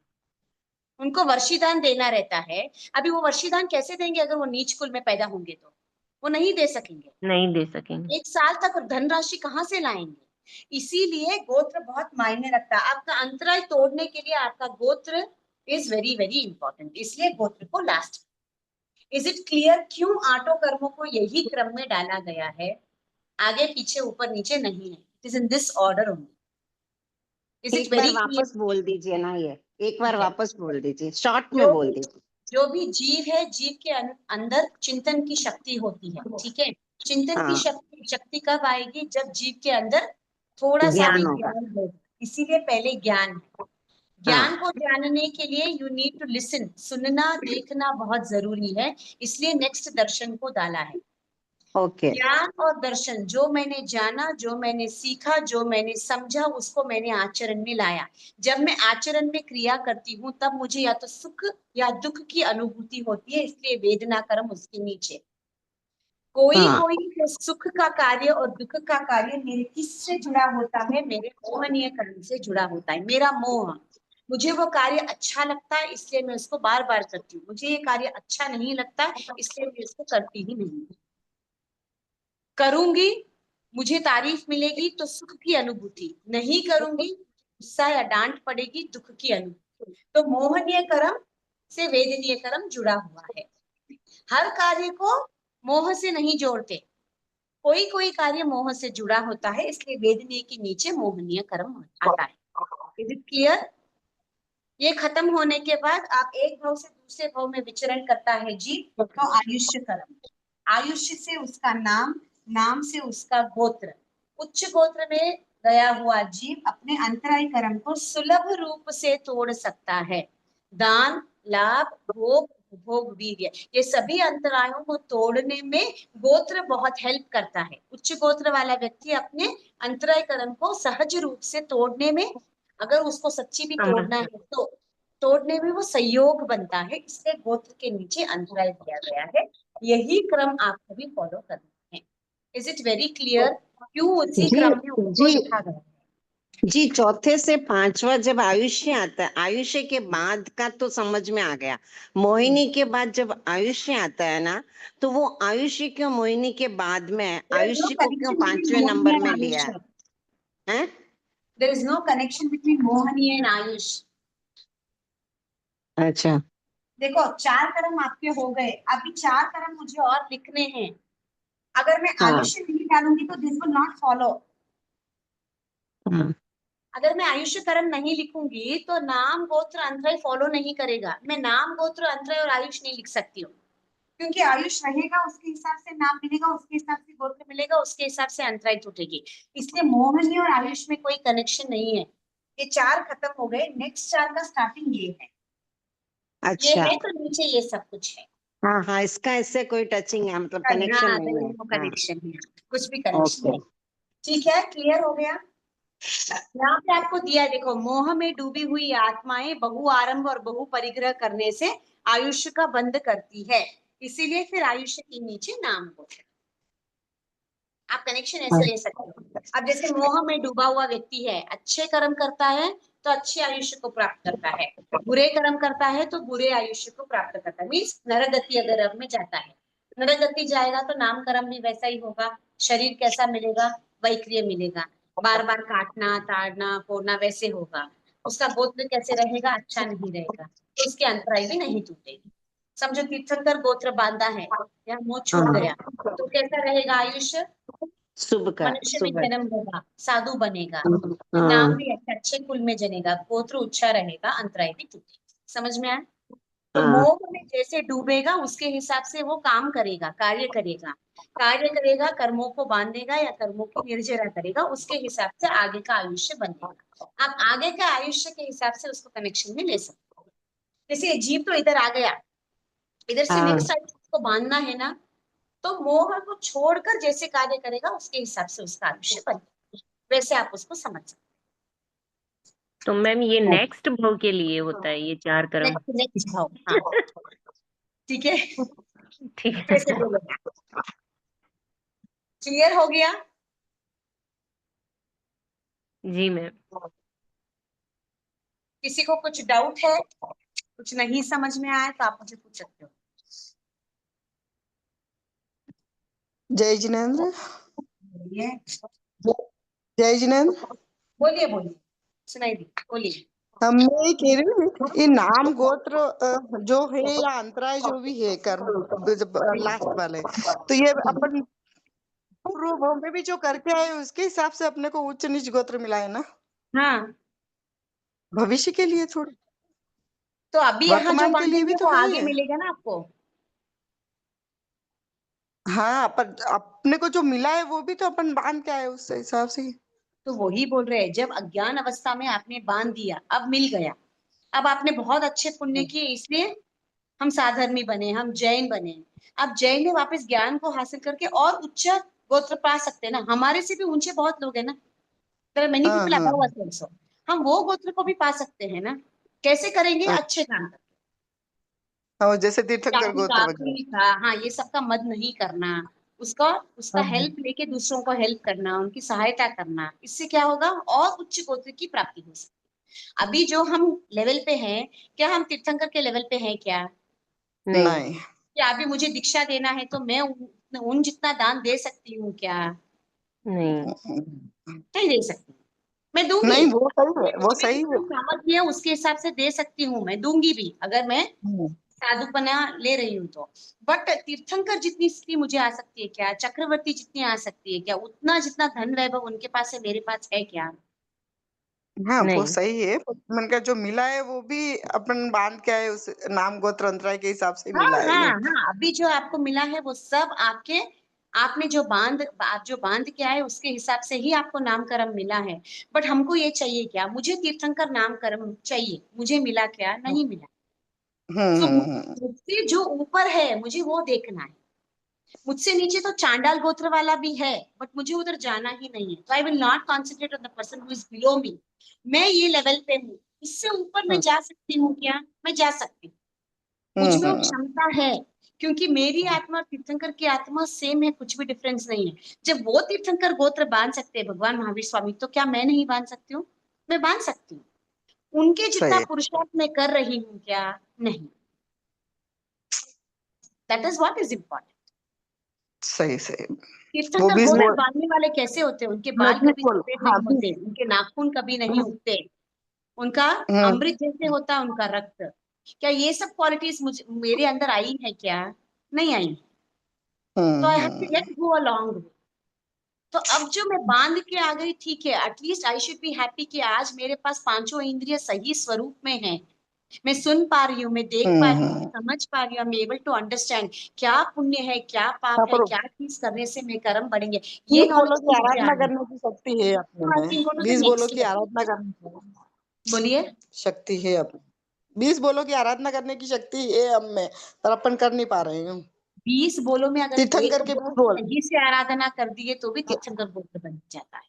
उनको वर्षीदान देना रहता है। अभी वो वर्षीदान कैसे देंगे अगर वो नीच कुल में पैदा होंगे? तो वो नहीं दे सकेंगे, नहीं दे सकेंगे। एक साल तक धनराशि कहाँ से लाएंगे? इसीलिए गोत्र बहुत मायने रखता है। आपका अंतराय तोड़ने के लिए आपका गोत्र इज वेरी वेरी इंपॉर्टेंट, इसलिए गोत्र को लास्ट। इज इट क्लियर क्यों आठों कर्मों को यही क्रम में डाला गया है? आगे पीछे ऊपर नीचे नहीं है, it is in this order only. Is it एक बार वेरी क्लियर? वापस बोल दीजिए ना, ये एक बार ठीक है, वापस बोल दीजिए, शॉर्ट में जो बोल भी दीजिए। जो भी जीव है, जीव के अंदर चिंतन की शक्ति होती है, ठीक है? चिंतन की हाँ शक्ति कब आएगी? जब जीव के अंदर थोड़ा सा भी ज्ञान होगा। ज्ञान होगा, इसीलिए पहले ज्ञान है। ज्ञान को जानने के लिए यू नीड टू लिसन, सुनना देखना बहुत जरूरी है, इसलिए नेक्स्ट दर्शन को डाला है। ओके ज्ञान और दर्शन, जो मैंने जाना, जो मैंने सीखा, जो मैंने समझा, उसको मैंने आचरण में लाया। जब मैं आचरण में क्रिया करती हूँ तब मुझे या तो सुख या दुख की अनुभूति होती है, इसलिए वेदना कर्म उसके नीचे। कोई हाँ कोई तो सुख का कार्य और दुख का कार्य मेरे किससे जुड़ा होता है, मेरे मोहनीय कर्म से जुड़ा होता है। मेरा मोह, मुझे वो कार्य अच्छा लगता है इसलिए मैं उसको बार बार करती हूँ, मुझे ये कार्य अच्छा नहीं लगता इसलिए मैं इसको करती ही नहीं। करूंगी मुझे तारीफ मिलेगी तो सुख की अनुभूति, नहीं करूंगी गुस्सा या डांट पड़ेगी, दुख की अनुभूति। तो मोहनीय कर्म से वेदनीय कर्म जुड़ा हुआ है। हर कार्य को मोह से नहीं जोड़ते, कोई कोई कार्य मोह से जुड़ा होता है, इसलिए वेदनीय के नीचे मोहनीय कर्म आता है। Is it clear? ये खत्म होने के बाद आप एक भाव से दूसरे भाव में विचरण करता है जीव, तो आयुष्य कर्म, आयुष्य से उसका नाम, नाम से उसका गोत्र। उच्च गोत्र में गया हुआ जीव अपने अंतराय कर्म को सुलभ रूप से तोड़ सकता है। दान, लाभ, भोग, भोग, वीर्य, ये सभी अंतरायों को तोड़ने में गोत्र बहुत हेल्प करता है। उच्च गोत्र वाला व्यक्ति अपने अंतराय कर्म को सहज रूप से तोड़ने में, अगर उसको सच्ची भी तोड़ना है तो तोड़ने में वो सहयोग बनता है, इसलिए गोत्र के नीचे अंतराय दिया गया है। यही क्रम आपको भी फॉलो करना है। Is it very clear? क्यों उसी जी क्रम में उसको जी लिखा गया है? जी। चौथे से पांचवा जब आयुष्य आता है, आयुष्य के बाद का तो समझ में आ गया। मोहिनी के बाद जब आयुष्य आता है ना, तो वो आयुष्य क्यों मोहिनी के बाद में है? There is no आयुष्य को क्यों connection between पांचवें Mohani नंबर and में लिया Ayush. है? There is no connection between Mohani and Ayush. अच्छा देखो 4 कर्म आपके हो गए, अभी 4 कर्म मुझे और लिखने हैं। अगर मैं हाँ आयुष्य नहीं डालूंगी तो दिस विल नॉट फॉलो। हाँ अगर मैं आयुष्य कर्म नहीं लिखूंगी तो नाम गोत्र अंतराय फॉलो नहीं करेगा। मैं नाम गोत्र अंतराय और आयुष नहीं लिख सकती हूँ, क्योंकि आयुष रहेगा उसके हिसाब से नाम मिलेगा, उसके हिसाब से गोत्र मिलेगा, उसके हिसाब से अंतराय टूटेगी। इसलिए मोहनी और आयुष में कोई कनेक्शन नहीं है। ये 4 खत्म हो गए, नेक्स्ट 4 का स्टार्टिंग ये है, ये अच्छा। है तो नीचे ये सब कुछ है। हाँ हाँ, इसका इससे कोई टचिंग है, मतलब कनेक्शन हाँ, नहीं है। हाँ कनेक्शन है, कुछ भी कनेक्शन ओके। नहीं। ठीक है, क्लियर हो गया? यहाँ पे आपको दिया है, देखो, मोह में डूबी हुई आत्माएं बहु आरंभ और बहु परिग्रह करने से आयुष्य का बंध करती है, इसीलिए फिर आयुष्य के नीचे नाम को आप कनेक्शन ऐसे ले सकते हो। अब जैसे मोह में डूबा हुआ व्यक्ति है, अच्छे कर्म करता है तो अच्छे आयुष्य को प्राप्त करता है, बुरे कर्म करता है तो बुरे आयुष्य को प्राप्त करता है। मीन्स नरगति अगर अब में जाता है, नरगति जाएगा तो नाम कर्म भी वैसा ही होगा, शरीर कैसा मिलेगा, वैक्रिय मिलेगा, बार बार काटना ताड़ना फोड़ना वैसे होगा। उसका गोत्र कैसे रहेगा, अच्छा नहीं रहेगा, तो उसके अंतराय भी नहीं टूटेगी। समझो तीर्थंकर गोत्र बांधा है या मुंह छोड़ हाँ गया तो कैसा रहेगा आयुष्य, शुभ का मनुष्य में शुभ। जन्म होगा, साधु बनेगा, नाम हाँ भी अच्छे कुल में जनेगा, गोत्र ऊंचा रहेगा, अंतराय भी टूटेगा। समझ में आया? तो हाँ मोह में जैसे डूबेगा उसके हिसाब से वो काम करेगा, कार्य करेगा, कार्य करेगा, कर्मों को बांधेगा या कर्मों की निर्जरा करेगा, उसके हिसाब से आगे का आयुष्य बनेगा। आप आगे का आयुष्य के हिसाब से उसको कनेक्शन में ले सकते हो। जैसे ये जीव तो इधर आ गया, इधर से हाँ नेक्स्ट आयुष्य को बांधना है ना, तो मोह को छोड़कर जैसे कार्य करेगा उसके हिसाब से उसका आयुष्य बनेगा, वैसे आप उसको समझ सकते तो मैम ये नेक्स्ट भाव के लिए होता है ये 4 हैं। कर्म? नेक्स्ट नेक्स्ट भाव, हाँ, ठीक है, ठीक वैसे है। बोलो। क्लियर हो गया? जी मैम। किसी को कुछ डाउट है, कुछ नहीं समझ में आया तो आप मुझे पूछ सकते हो। जय जिनेन्द्र। बोलिए जय जिनेन्द्र। बोलिए बोलिए, सुनाई दी, बोलिए। हम ये कह रहे हैं ये नाम गोत्र जो है या अंतराय जो भी है कर्म लास्ट वाले, तो ये अपन पूर्व भाव में भी जो करके आए उसके हिसाब से अपने को उच्च नीच गोत्र मिला है ना, हाँ, भविष्य के लिए थोड़ी, तो अभी यहाँ जो वर्तमान के लिए भी बांधेंगे तो वो है आगे ये। मिलेगा ना आपको। हाँ, पर अपने को जो मिला है वो भी तो अपन बांध के आए उस हिसाब से ही। तो वही बोल रहे हैं, जब अज्ञान अवस्था में आपने बांध दिया, अब मिल गया, अब आपने बहुत अच्छे पुण्य किए, इसलिए हम साधर्मी बने, हम जैन बने। अब जैन ने वापस ज्ञान को हासिल करके और उच्च गोत्र पा सकते हैं ना, हमारे से भी ऊंचे बहुत लोग हैं ना, there are many हाँ people हाँ above us also। हम वो गोत्र को भी पा सकते हैं ना, कैसे करेंगे? हाँ अच्छे काम करके। हाँ, जैसे तीर्थंकर जाति गोत्र का, वगैरह। कुल का, हाँ, ये सबका मद नहीं करना, उसका उसका हाँ हेल्प लेके दूसरों को हेल्प करना, उनकी सहायता करना, इससे क्या होगा? और उच्च गोत्र की प्राप्ति हो सकती है। अभी जो हम लेवल पे हैं, क्या हम तीर्थंकर के लेवल पे हैं क्या? नहीं नहीं क्या अभी मुझे दीक्षा देना है तो मैं उन जितना दान दे सकती हूँ क्या? नहीं नहीं दे सकती। मैं दूंगी, नहीं, वो सही है, वो मुझ में सही है। जितनी सामर्थ्य है उसके हिसाब से दे सकती हूँ, मैं दूंगी भी अगर मैं हम्म, साधुपना ले रही हूँ तो। बट तीर्थंकर जितनी स्थिति मुझे आ सकती है क्या? चक्रवर्ती जितनी आ सकती है क्या? उतना जितना धन वैभव उनके पास है, मेरे पास है क्या? हाँ वो नहीं सही है, मन का जो मिला है वो भी अपन बांध के आए, उस नाम गोत्र अंतराय के हिसाब से हाँ मिला है हाँ ये। हाँ, अभी जो आपको मिला है वो सब आपके, आपने जो आप जो बांध के आए उसके हिसाब से ही आपको नामकरण मिला है। बट हमको ये चाहिए क्या? मुझे तीर्थंकर नामकरण चाहिए, मुझे मिला क्या? नहीं मिला। सो हम्म। मुझसे जो ऊपर है मुझे वो देखना है। मुझसे नीचे तो चांडाल गोत्र वाला भी है, बट मुझे उधर जाना ही नहीं है, तो I will not concentrate on the person who is below मी। मैं ये लेवल पे हूँ, इससे ऊपर मैं हम्म जा सकती हूँ क्या? मैं जा सकती हूँ, मुझ में वो हम्म। क्षमता है। क्योंकि मेरी आत्मा और तीर्थंकर की आत्मा सेम है, कुछ भी डिफरेंस नहीं है। जब वो तीर्थंकर गोत्र बांध सकते हैं भगवान महावीर स्वामी, तो क्या मैं नहीं बांध सकती हूँ? मैं बांध सकती हूँ। उनके जितना सही पुरुषार्थ मैं कर रही हूँ क्या? नहीं। That is what is important. सही सही। वो तीर्थंकर 20 गोत्र मैं बोल, बांधने वाले कैसे होते हैं? उनके मैं बाल 20 कभी बोल, सफेद हाँ नहीं 20। होते, उनके नाखून कभी नहीं उगते, उनका हम्म अमृत जैसे होता है उनका रक्त। क्या ये सब क्वालिटीज मुझे मेरे अंदर आई है क्या? नहीं आई। तो I have to hmm. Let go along. तो अब जो मैं बांध के आ गई, ठीक है, at least I should be happy कि आज मेरे पास पांचों इंद्रिय सही स्वरूप में है। मैं सुन पा रही हूँ, मैं देख पा रही हूँ, मैं हम्म। समझ पा रही हूँ, I am able to understand क्या पुण्य है, क्या पाप हाँ, है, पर क्या चीज करने से मैं कर्म बढ़ेंगे। ये 20 बोलो नॉलेज की मुझे आ आराधना गई। करने की शक्ति है अपने आई में। कैन गो टू द 20 बोलो नेक्स्ट की लेवल। आराधना करने की बोलिए। शक्ति है अपने। 20 बोलो की आराधना करने की शक्ति है हम में, पर अपन कर नहीं पा रहे हैं। 20 बोलो में अगर एक तीर्थंकर के बोल 20 की बोल। सही से आराधना कर दिए तो भी तीर्थंकर गोत्र बन जाता है,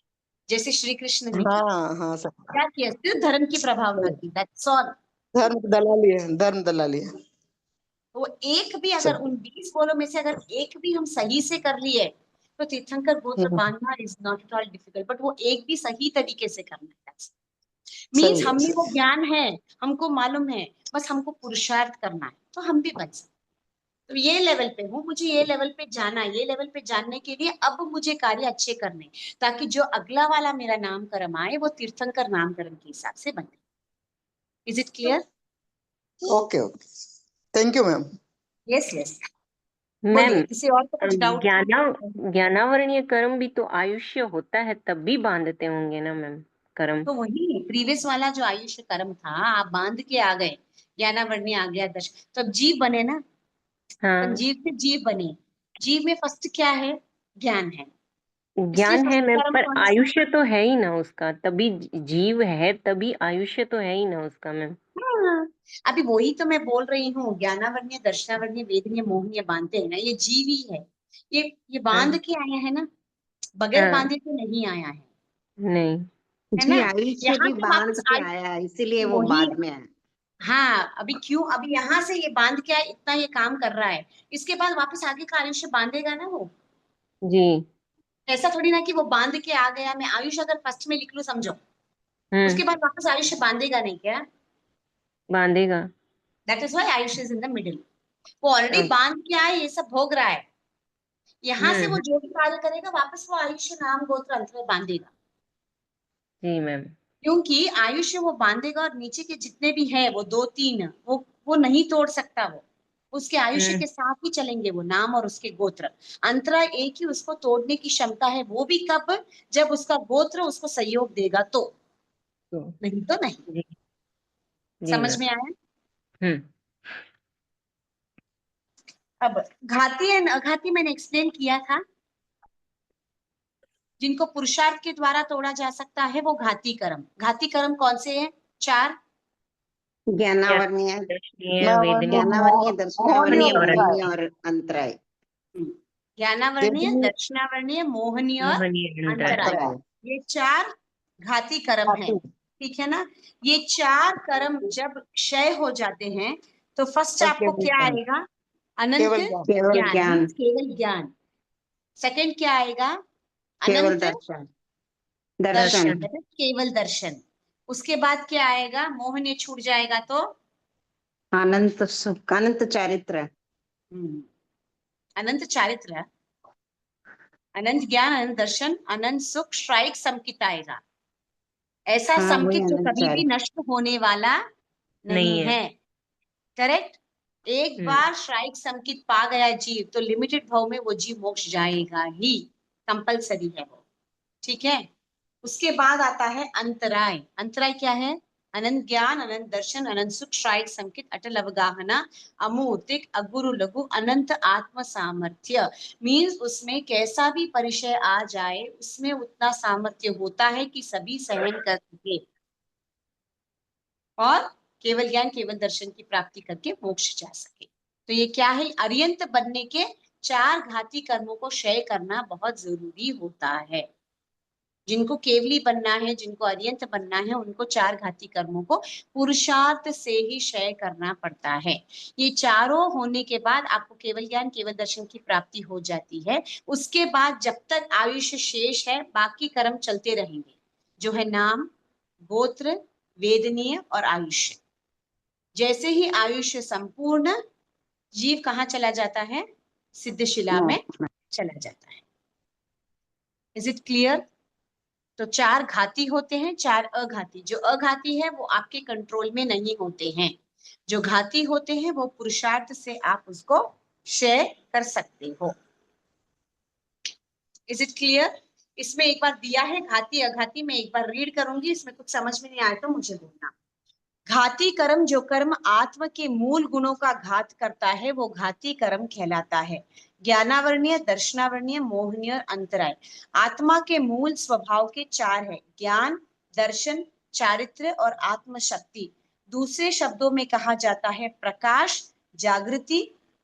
जैसे श्री कृष्ण ने किया। हाँ हाँ सही। क्या किया? सिर्फ धर्म की प्रभावना की, दैट्स ऑल। धर्म दलाली है, धर्म दलाली है। वो एक भी अगर सही। उन 20 बोलों में से अगर एक भी हम सही से कर लिए तो तीर्थंकर गोत्र हम्म, बांधना is not at all difficult. But वो एक भी सही तरीके से करना है, मीन्स सही है हमें वो सही। ज्ञान है, हमको मालूम है, बस हमको पुरुषार्थ करना है तो हम भी बन सकते। तो ये लेवल पे हूँ, मुझे ये लेवल पे जाना है, ये लेवल पे जानने के लिए अब मुझे कार्य अच्छे करने, ताकि जो अगला वाला मेरा नामकरण आए वो तीर्थंकर नामकरण के हिसाब से बने। Is it clear? Okay okay, thank you ma'am. Yes yes. Ma'am बोलिए, किसी और को कुछ डाउट था? ज्ञानावरणीय कर्म भी तो आयुष्य होता है तब भी बांधते होंगे ना मैम कर्म। तो वही प्रीवियस वाला जो आयुष्य कर्म था, आप बांध के आ गए, ज्ञानावरणी आ गया दश, तो अब जीव बने ना, हाँ संजीव से जीव बने। जीव में फर्स्ट क्या है? ज्ञान है। इसलिए ज्ञान है फर्स्ट मैम, कर्म पर कौन सा? आयुष्य तो है ही ना उसका, तभी जीव है तभी आयुष्य तो है ही ना उसका मैम। हाँ, अभी वही तो मैं बोल रही हूँ, ज्ञानावरणीय दर्शनावरणीय वेदनीय मोहनीय बांधते हैं ना, ये जीव ही है। ये बांध हाँ के आया है ना, बगैर हाँ बांधे तो नहीं आया नहीं है जी ना। आयुष्य यहाँ भी से बांध वापस के आई, आया है, इसीलिए वो वही। बाद में आया। हाँ, अभी क्यों, अभी यहाँ से ये बांध के आया, इतना ये काम कर रहा है, इसके बाद वापस आगे का आयुष्य बांधेगा ना वो। जी। ऐसा थोड़ी ना कि वो बांध के आ गया, मैं आयुष अगर फर्स्ट में लिख लूं समझो, हम्म। उसके बाद वापस आयुष्य बांधेगा नहीं क्या? बांधेगा। दैट इज व्हाई आयुष्य इज इन द मिडिल। वो ऑलरेडी अच्छा। बांध के आए, ये सब भोग रहा है, यहाँ से वो हम्म। जो भी कार्य करेगा वापस वो आयुष्य नाम गोत्र अंत में बांधेगा। जी मैम। क्योंकि आयुष्य वो बांधेगा और नीचे के जितने भी है वो दो तीन, वो नहीं तोड़ सकता वो, उसके आयुष्य हम्म। के साथ ही चलेंगे वो नाम और उसके गोत्र। अंतरा एक ही उसको तोड़ने की क्षमता है, वो भी कब? जब उसका गोत्र उसको सहयोग देगा तो, तो नहीं तो नहीं। जी। जी समझ मैम। में आया? हम्म। अब घाती एंड अघाती मैंने एक्सप्लेन किया था। जिनको पुरुषार्थ के द्वारा तोड़ा जा सकता है वो घाती कर्म। घाती कर्म कौन से हैं? चार। ज्ञानावर्णीय, दर्शनीय, वेदनीय, ज्ञानावर्णीय, दर्शनावर्णीय, मोहनीय और मोहनीय और अंतराय। ज्ञानावर्णीय, वेदनीय, दर्शनावर्णीय, मोहनीय और मोहनीय अंतराय। अंतराय, ये 4 घाती कर्म है। ठीक है ना। ये 4 कर्म जब क्षय हो जाते हैं तो फर्स्ट तो आपको केवल क्या ज्ञान, आएगा? अनंत केवल ज्ञान, केवल ज्ञान, ज्ञान, means केवल ज्ञान। सेकंड क्या आएगा? केवल अनंत दर्शन, दर्शन, दर्शन, that is केवल दर्शन। उसके बाद क्या आएगा? मोहनीय छूट जाएगा तो अनंत सुख, अनंत चारित्र, अनंत चारित्र, अनंत ज्ञान, अनंत दर्शन, अनंत सुख, श्राइक समकित आएगा। ऐसा हाँ वही समकित जो अनंत कभी भी चारित्र। नष्ट होने वाला नहीं नहीं है। है। करेक्ट। एक बार श्राइक समकित पा गया जीव तो लिमिटेड भाव में वो जीव मोक्ष जाएगा ही, कंपलसरी है वो। ठीक है। उसके बाद आता है अंतराय। अंतराय क्या है? अनंत ज्ञान, अनंत दर्शन, अनंत सुख, श्राइक संकित, अटल अवगाहना, अमूर्तिक, अगुरु लघु, अनंत आत्म सामर्थ्य। मीन्स उसमें कैसा भी परिचय आ जाए उसमें उतना सामर्थ्य होता है कि सभी सहन कर सके और केवल ज्ञान, केवल दर्शन की प्राप्ति करके मोक्ष जा सके। तो ये क्या है? अर्यंत बनने के 4 घाती कर्मों को क्षय करना बहुत जरूरी होता है। जिनको केवली बनना है, जिनको अर्यंत बनना है, उनको 4 घाती कर्मों को पुरुषार्थ से ही क्षय करना पड़ता है। ये चारों होने के बाद आपको केवल ज्ञान, केवल दर्शन की प्राप्ति हो जाती है। उसके बाद जब तक आयुष्य शेष है बाकी कर्म चलते रहेंगे, जो है नाम, गोत्र, वेदनीय और आयुष्य। जैसे ही आयुष्य संपूर्ण, जीव कहाँ चला जाता है? सिद्धशिला में चला जाता है। Is it clear? तो 4 घाती होते हैं, 4 अघाती। जो अघाती है वो आपके कंट्रोल में नहीं होते हैं। जो घाती होते हैं वो पुरुषार्थ से आप उसको क्षय कर सकते हो। Is it clear? इसमें एक बार दिया है घाती अघाती, मैं एक बार रीड करूंगी, इसमें कुछ समझ में नहीं आया तो मुझे बोलना। घाती कर्म, जो कर्म आत्मा के मूल गुणों का घात करता है वो घाती कर्म कहलाता है। ज्ञानावर्णीय, दर्शनावर्णीय, मोहनीय और अंतराय। आत्मा के मूल स्वभाव के 4 है: ज्ञान, दर्शन, चारित्र और आत्मशक्ति। दूसरे शब्दों में कहा जाता है प्रकाश, जागृति,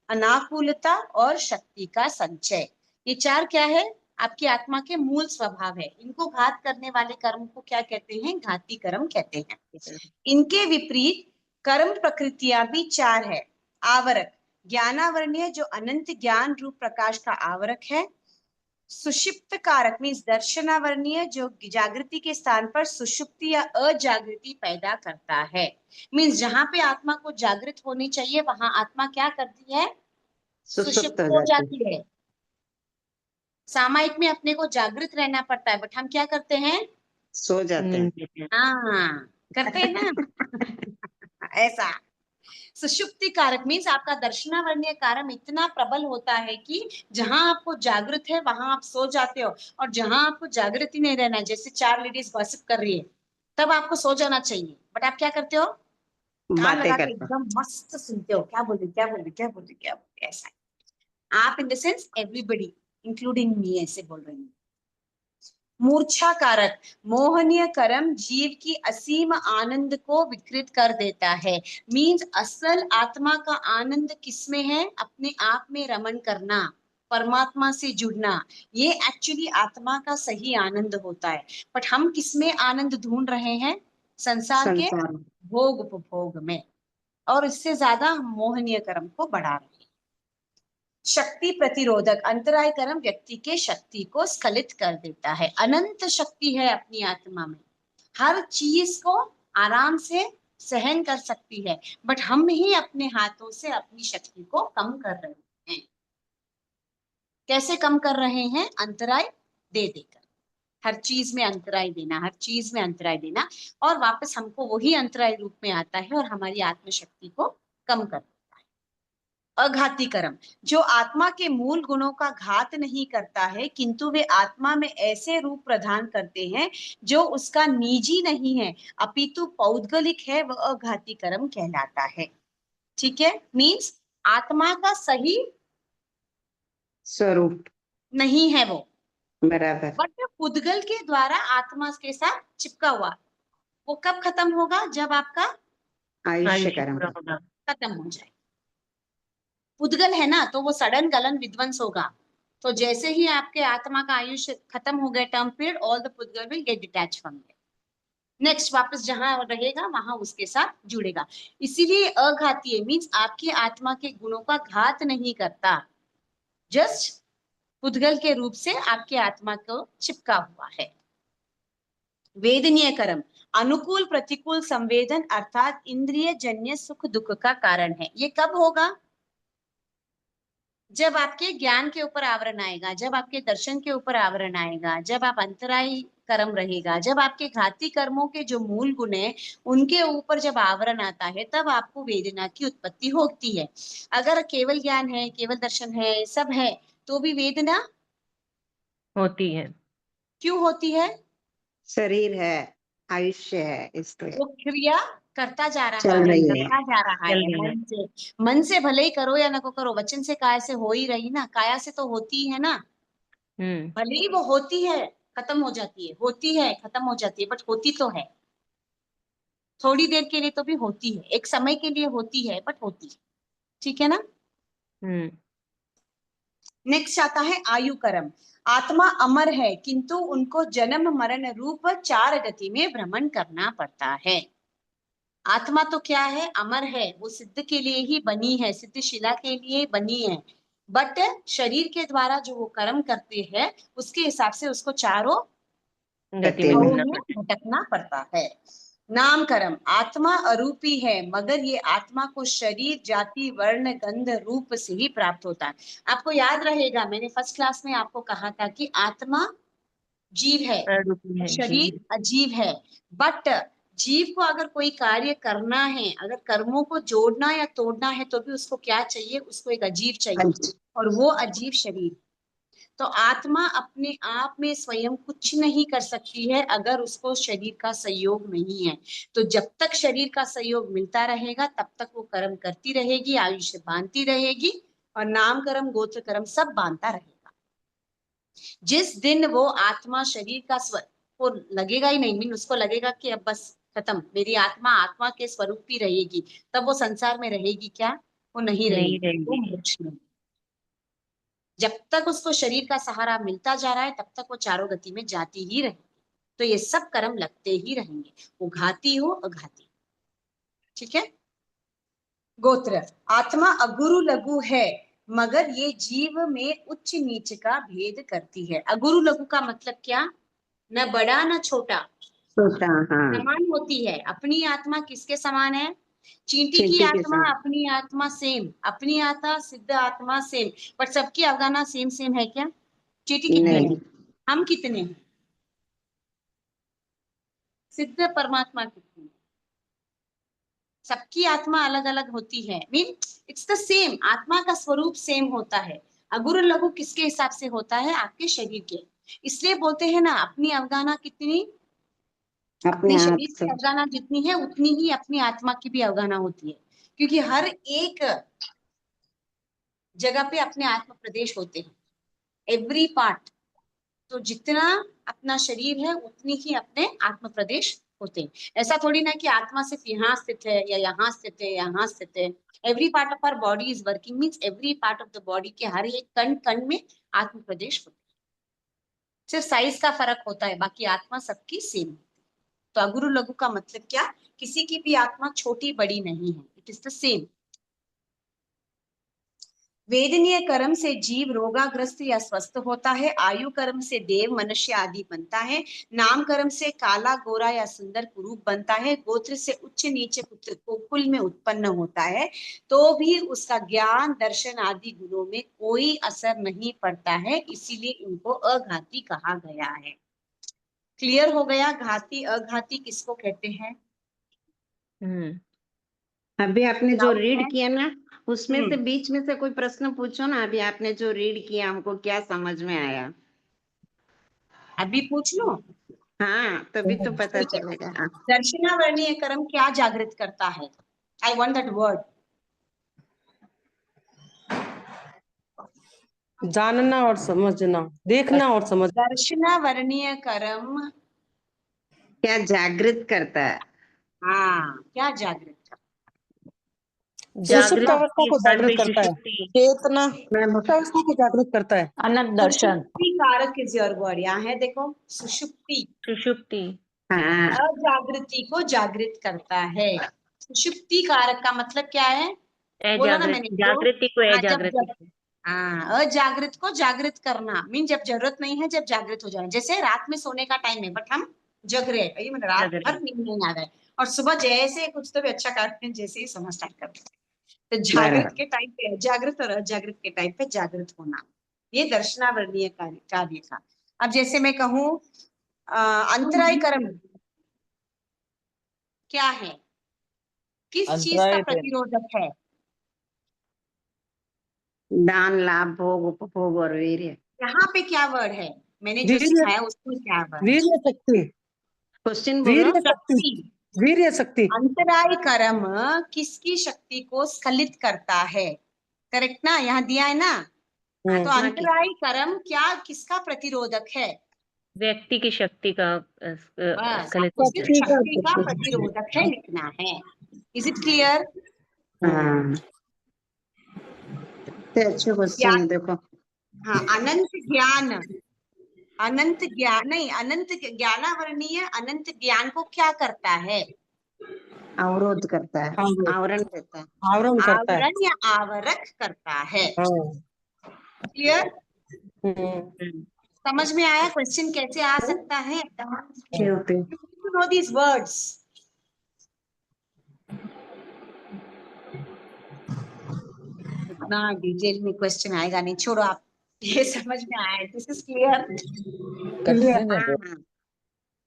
अनाकुलता और शक्ति का संचय। ये 4 क्या है? आपकी आत्मा के मूल स्वभाव है। इनको घात करने वाले कर्म को क्या कहते हैं? घाती कर्म कहते हैं। इनके विपरीत कर्म प्रकृतियां भी 4 है। आवरक, ज्ञानावर्णीय जो अनंत ज्ञान रूप प्रकाश का आवरक है। सुषिप्त कारक मीन्स दर्शनावर्णीय जो जागृति के स्थान पर सुषुप्ति या अजागृति पैदा करता है। मीन्स जहां पे आत्मा को जागृत होनी चाहिए वहां आत्मा क्या करती है? सुषुप्त सुषुप्त हो हो जाती जाती है। सामायिक में अपने को जागृत रहना पड़ता है, बट हम क्या करते हैं? सो जाते हैं। हाँ, करते हैं ना। ऐसा सुषुप्ति कारक मीन्स आपका दर्शनावर्णीय कारक इतना प्रबल होता है कि जहां आपको जागृत है वहां आप सो जाते हो, और जहां आपको जागृत ही नहीं रहना, जैसे 4 लेडीज गॉसिप कर रही है तब आपको सो जाना चाहिए, बट आप क्या करते हो? कान बातें लगा के करते एकदम मस्त सुनते हो, क्या बोल रही, क्या बोल रही, क्या बोल रही, क्या बोल रही, ऐसा। आप in the sense everybody including me ऐसे बोल रही हूँ। मूर्छा कारक, मोहनीय कर्म जीव की असीम आनंद को विकृत कर देता है। मीन्स असल आत्मा का आनंद किसमें है? अपने आप में रमण करना, परमात्मा से जुड़ना, ये एक्चुअली आत्मा का सही आनंद होता है। बट हम किसमें आनंद ढूंढ रहे हैं? संसार के संसार। भोग उपभोग में, और इससे ज्यादा हम मोहनीय कर्म को बढ़ा रहे हैं। शक्ति प्रतिरोधक, अंतराय कर्म व्यक्ति के शक्ति को स्खलित कर देता है। अनंत शक्ति है अपनी आत्मा में, हर चीज को आराम से सहन कर सकती है, बट हम ही अपने हाथों से अपनी शक्ति को कम कर रहे हैं। कैसे कम कर रहे हैं? अंतराय दे देकर, हर चीज में अंतराय देना, हर चीज में अंतराय देना, और वापस हमको वही अंतराय रूप में आता है और हमारी आत्मशक्ति को कम कर। अघाती कर्म, जो आत्मा के मूल गुणों का घात नहीं करता है किंतु वे आत्मा में ऐसे रूप प्रदान करते हैं जो उसका निजी नहीं है अपितु पौद्गलिक है, वह अघाती कर्म कहलाता है। ठीक है, मीन्स आत्मा का सही स्वरूप नहीं है वो, बराबर। बट पुद्गल के द्वारा आत्मा के साथ चिपका हुआ। वो कब खत्म होगा? जब आपका आयुष्य आयुष्य कर्म पूरा होगा। खत्म हो जाए। पुद्गल है ना, तो वो सडन गलन विध्वंस होगा। तो जैसे ही आपके आत्मा का आयुष्य खत्म हो गया टर्म पीरियड, ऑल द पुद्गल will get detach from there. Next वापस जहां रहेगा वहां उसके साथ जुड़ेगा। इसीलिए अघातीय मीन्स आपकी आत्मा के गुणों का घात नहीं करता, जस्ट पुद्गल के रूप से आपके आत्मा को चिपका हुआ है। वेदनीय कर्म अनुकूल प्रतिकूल संवेदन अर्थात इंद्रिय जन्य सुख दुख का कारण है। ये कब होगा? जब आपके ज्ञान के ऊपर आवरण आएगा, जब आपके दर्शन के ऊपर आवरण आएगा, जब आप अंतरायी कर्म रहेगा, जब आपके घाती कर्मों के जो मूल गुण है उनके ऊपर जब आवरण आता है, तब आपको वेदना की उत्पत्ति होती है। अगर केवल ज्ञान है, केवल दर्शन है, सब है, तो भी वेदना होती है। क्यों होती है? शरीर है, आयुष्य है, इसलिए वो क्रिया करता जा रहा चल है, रही है। करता जा रहा चल है रही है। मन से। मन से भले ही करो या नको करो, वचन से काया से हो ही रही ना, काया से तो होती ही है ना। भले ही वो होती है खत्म हो जाती है, होती है खत्म हो जाती है, बट होती तो है। थोड़ी देर के लिए तो भी होती है, एक समय के लिए होती है, बट होती है। ठीक है ना। नेक्स्ट आता है आयु कर्म। आत्मा अमर है, किंतु उनको जन्म मरण रूप 4 गति में भ्रमण करना पड़ता है। आत्मा तो क्या है? अमर है, वो सिद्ध के लिए ही बनी है, सिद्ध शिला के लिए बनी है। बट शरीर के द्वारा जो वो कर्म करते हैं उसके हिसाब से उसको चारों गति में में। घूमना में पड़ता भटकना पड़ता है। नाम कर्म आत्मा अरूपी है, मगर ये आत्मा को शरीर जाति वर्ण गंध रूप से ही प्राप्त होता है। आपको याद रहेगा मैंने फर्स्ट क्लास में आपको कहा था कि आत्मा जीव है, है। रूपी है, शरीर जी। अजीव है। बट जीव को अगर कोई कार्य करना है, अगर कर्मों को जोड़ना या तोड़ना है, तो भी उसको क्या चाहिए? उसको एक अजीव चाहिए, और वो अजीव शरीर। तो आत्मा अपने आप में स्वयं कुछ नहीं कर सकती है अगर उसको शरीर का सहयोग नहीं है। तो जब तक शरीर का सहयोग मिलता रहेगा तब तक वो कर्म करती रहेगी, आयुष्य बांधती रहेगी, और नाम कर्म गोत्र कर्म सब बांधता रहेगा। जिस दिन वो आत्मा शरीर का को लगेगा ही नहीं, मीन उसको लगेगा कि अब बस खत्म, मेरी आत्मा आत्मा के स्वरूप ही रहेगी, तब वो संसार में रहेगी क्या? वो नहीं नहीं रहेगी, वो रहेगी। मोक्ष में। जब तक उसको शरीर का सहारा मिलता जा रहा है तब तक वो चारों गति में जाती ही रहेगी। तो ये सब कर्म लगते ही रहेंगे, वो घाती हो अघाती। ठीक है। गोत्र आत्मा अगुरु लघु है, मगर ये जीव में उच्च नीच का भेद करती है। अगुरु लघु का मतलब क्या? न बड़ा न छोटा, छोटा, हाँ, समान होती है। अपनी आत्मा किसके समान है? चींटी की चींटी के आत्मा, साथ अपनी आत्मा सेम, अपनी आत्मा सिद्ध आत्मा सेम, बट सबकी अवगाना सेम सेम है क्या? चींटी कितने नहीं। हैं? हम कितने हैं? सिद्ध परमात्मा कितने हैं? सबकी आत्मा अलग अलग होती है, मीन इट्स द सेम, आत्मा का स्वरूप सेम होता है। अगुरु लघु किसके हिसाब से होता है? आपके शरीर के। इसलिए बोलते हैं ना, अपनी अवगाना कितनी, अपने अपने आप शरीर से। की अवगाना जितनी है उतनी ही अपनी आत्मा की भी अवगाना होती है, क्योंकि हर एक जगह पे अपने आत्म प्रदेश होते हैं, एवरी पार्ट। तो जितना अपना शरीर है उतनी ही अपने आत्म प्रदेश होते हैं। ऐसा थोड़ी ना कि आत्मा सिर्फ यहाँ स्थित है या यहाँ स्थित है, यहाँ स्थित है। Every part of our body is working, means every part of the body के हर एक कण कण में आत्म प्रदेश होते हैं। सिर्फ साइज का फर्क होता है, बाकी आत्मा सबकी सेम है। तो अगुरु लघु का मतलब क्या? किसी की भी आत्मा छोटी बड़ी नहीं है, इट इज द सेम। वेदनीय कर्म से जीव रोगाग्रस्त या स्वस्थ होता है, आयु कर्म से देव मनुष्य आदि बनता है, नाम कर्म से काला गोरा या सुंदर कुरूप बनता है, गोत्र से उच्च नीचे पुत्र को कुल में उत्पन्न होता है, तो भी उसका ज्ञान दर्शन आदि गुणों में कोई असर नहीं पड़ता है, इसीलिए इनको अघाती कहा गया है। क्लियर हो गया घाती अघाती किसको कहते हैं? अभी आपने जो डाउट रीड है? किया ना, उसमें से बीच में से कोई प्रश्न पूछो ना। अभी आपने जो रीड किया हमको क्या समझ में आया? अभी पूछ लो। हाँ, तभी तो पता ठीक है। चलेगा। हाँ। दर्शनावर्णीय कर्म क्या जागृत करता है? I want that word. जानना और समझना, देखना और समझ। दर्शनावर्णीय कर्म क्या जागृत करता है? हाँ, क्या जागृत करता है? सुषुप्त अवस्था को जागृत करता है, सुषुप्ति चेतना सुषुप्त अवस्था को जागृत करता है। अनंत दर्शन। सुषुप्ति कारक इज योर वर्ड, यहाँ है देखो, सुषुप्ति सुषुप्ति हाँ अजागृति को जागृत करता है। सुषुप्ति कारक का मतलब क्या है? बोला ना मैंने, जागृति को हाँ, अजागृति को। हाँ, अजागृत को जागृत करना मीन जब जरूरत नहीं है, जब जागृत हो जाए। जैसे रात में सोने का टाइम है बट हम जग रहे हैं, मैंने रात जग रहे भर नींद नहीं आ रहा है, और सुबह जैसे कुछ तो भी अच्छा करते हैं, जैसे ही सोना स्टार्ट करते हैं। तो जागृत के टाइम पे अजागृत और अजागृत के टाइम पे जागृत होना, ये दर्शनावर्णीय कार्य का। अब जैसे मैं कहूँ अंतराय कर्म क्या है, किस चीज का प्रतिरोधक है? दान, लाभ, भोग, उपभोग और वीर्य। यहाँ पे क्या वर्ड है? मैंने जो वीर्य। सिखाया उसमें क्या वर्ड? वीर्य शक्ति, क्वेश्चन बोलो। वीर्य शक्ति, शक्ति। वीर्य शक्ति। अंतराय कर्म किसकी शक्ति को स्खलित करता है? करेक्ट ना, यहाँ दिया है ना। तो अंतराय कर्म क्या किसका प्रतिरोधक है? व्यक्ति की शक्ति का बस स्खलित आपको होता सिर्फ है। शक्ति का प्रतिरोधक है लिखना है। Is it clear? हाँ, तो अच्छे क्वेश्चन है देखो। हाँ, अनंत ज्ञान, अनंत ज्ञान नहीं, अनंत ज्ञानावरणीय अनंत ज्ञान को क्या करता है? अवरोध करता है, हाँ, आवरण देता है। आवरण करता है। आवरण या आवरक करता है। हाँ। क्लियर? हम्म। समझ में आया क्वेश्चन कैसे आ सकता है? होते नो दीज वर्ड्स। इतना डिटेल में क्वेश्चन आएगा नहीं, छोड़ो आप, ये समझ में आया, दिस इज क्लियर। हाँ।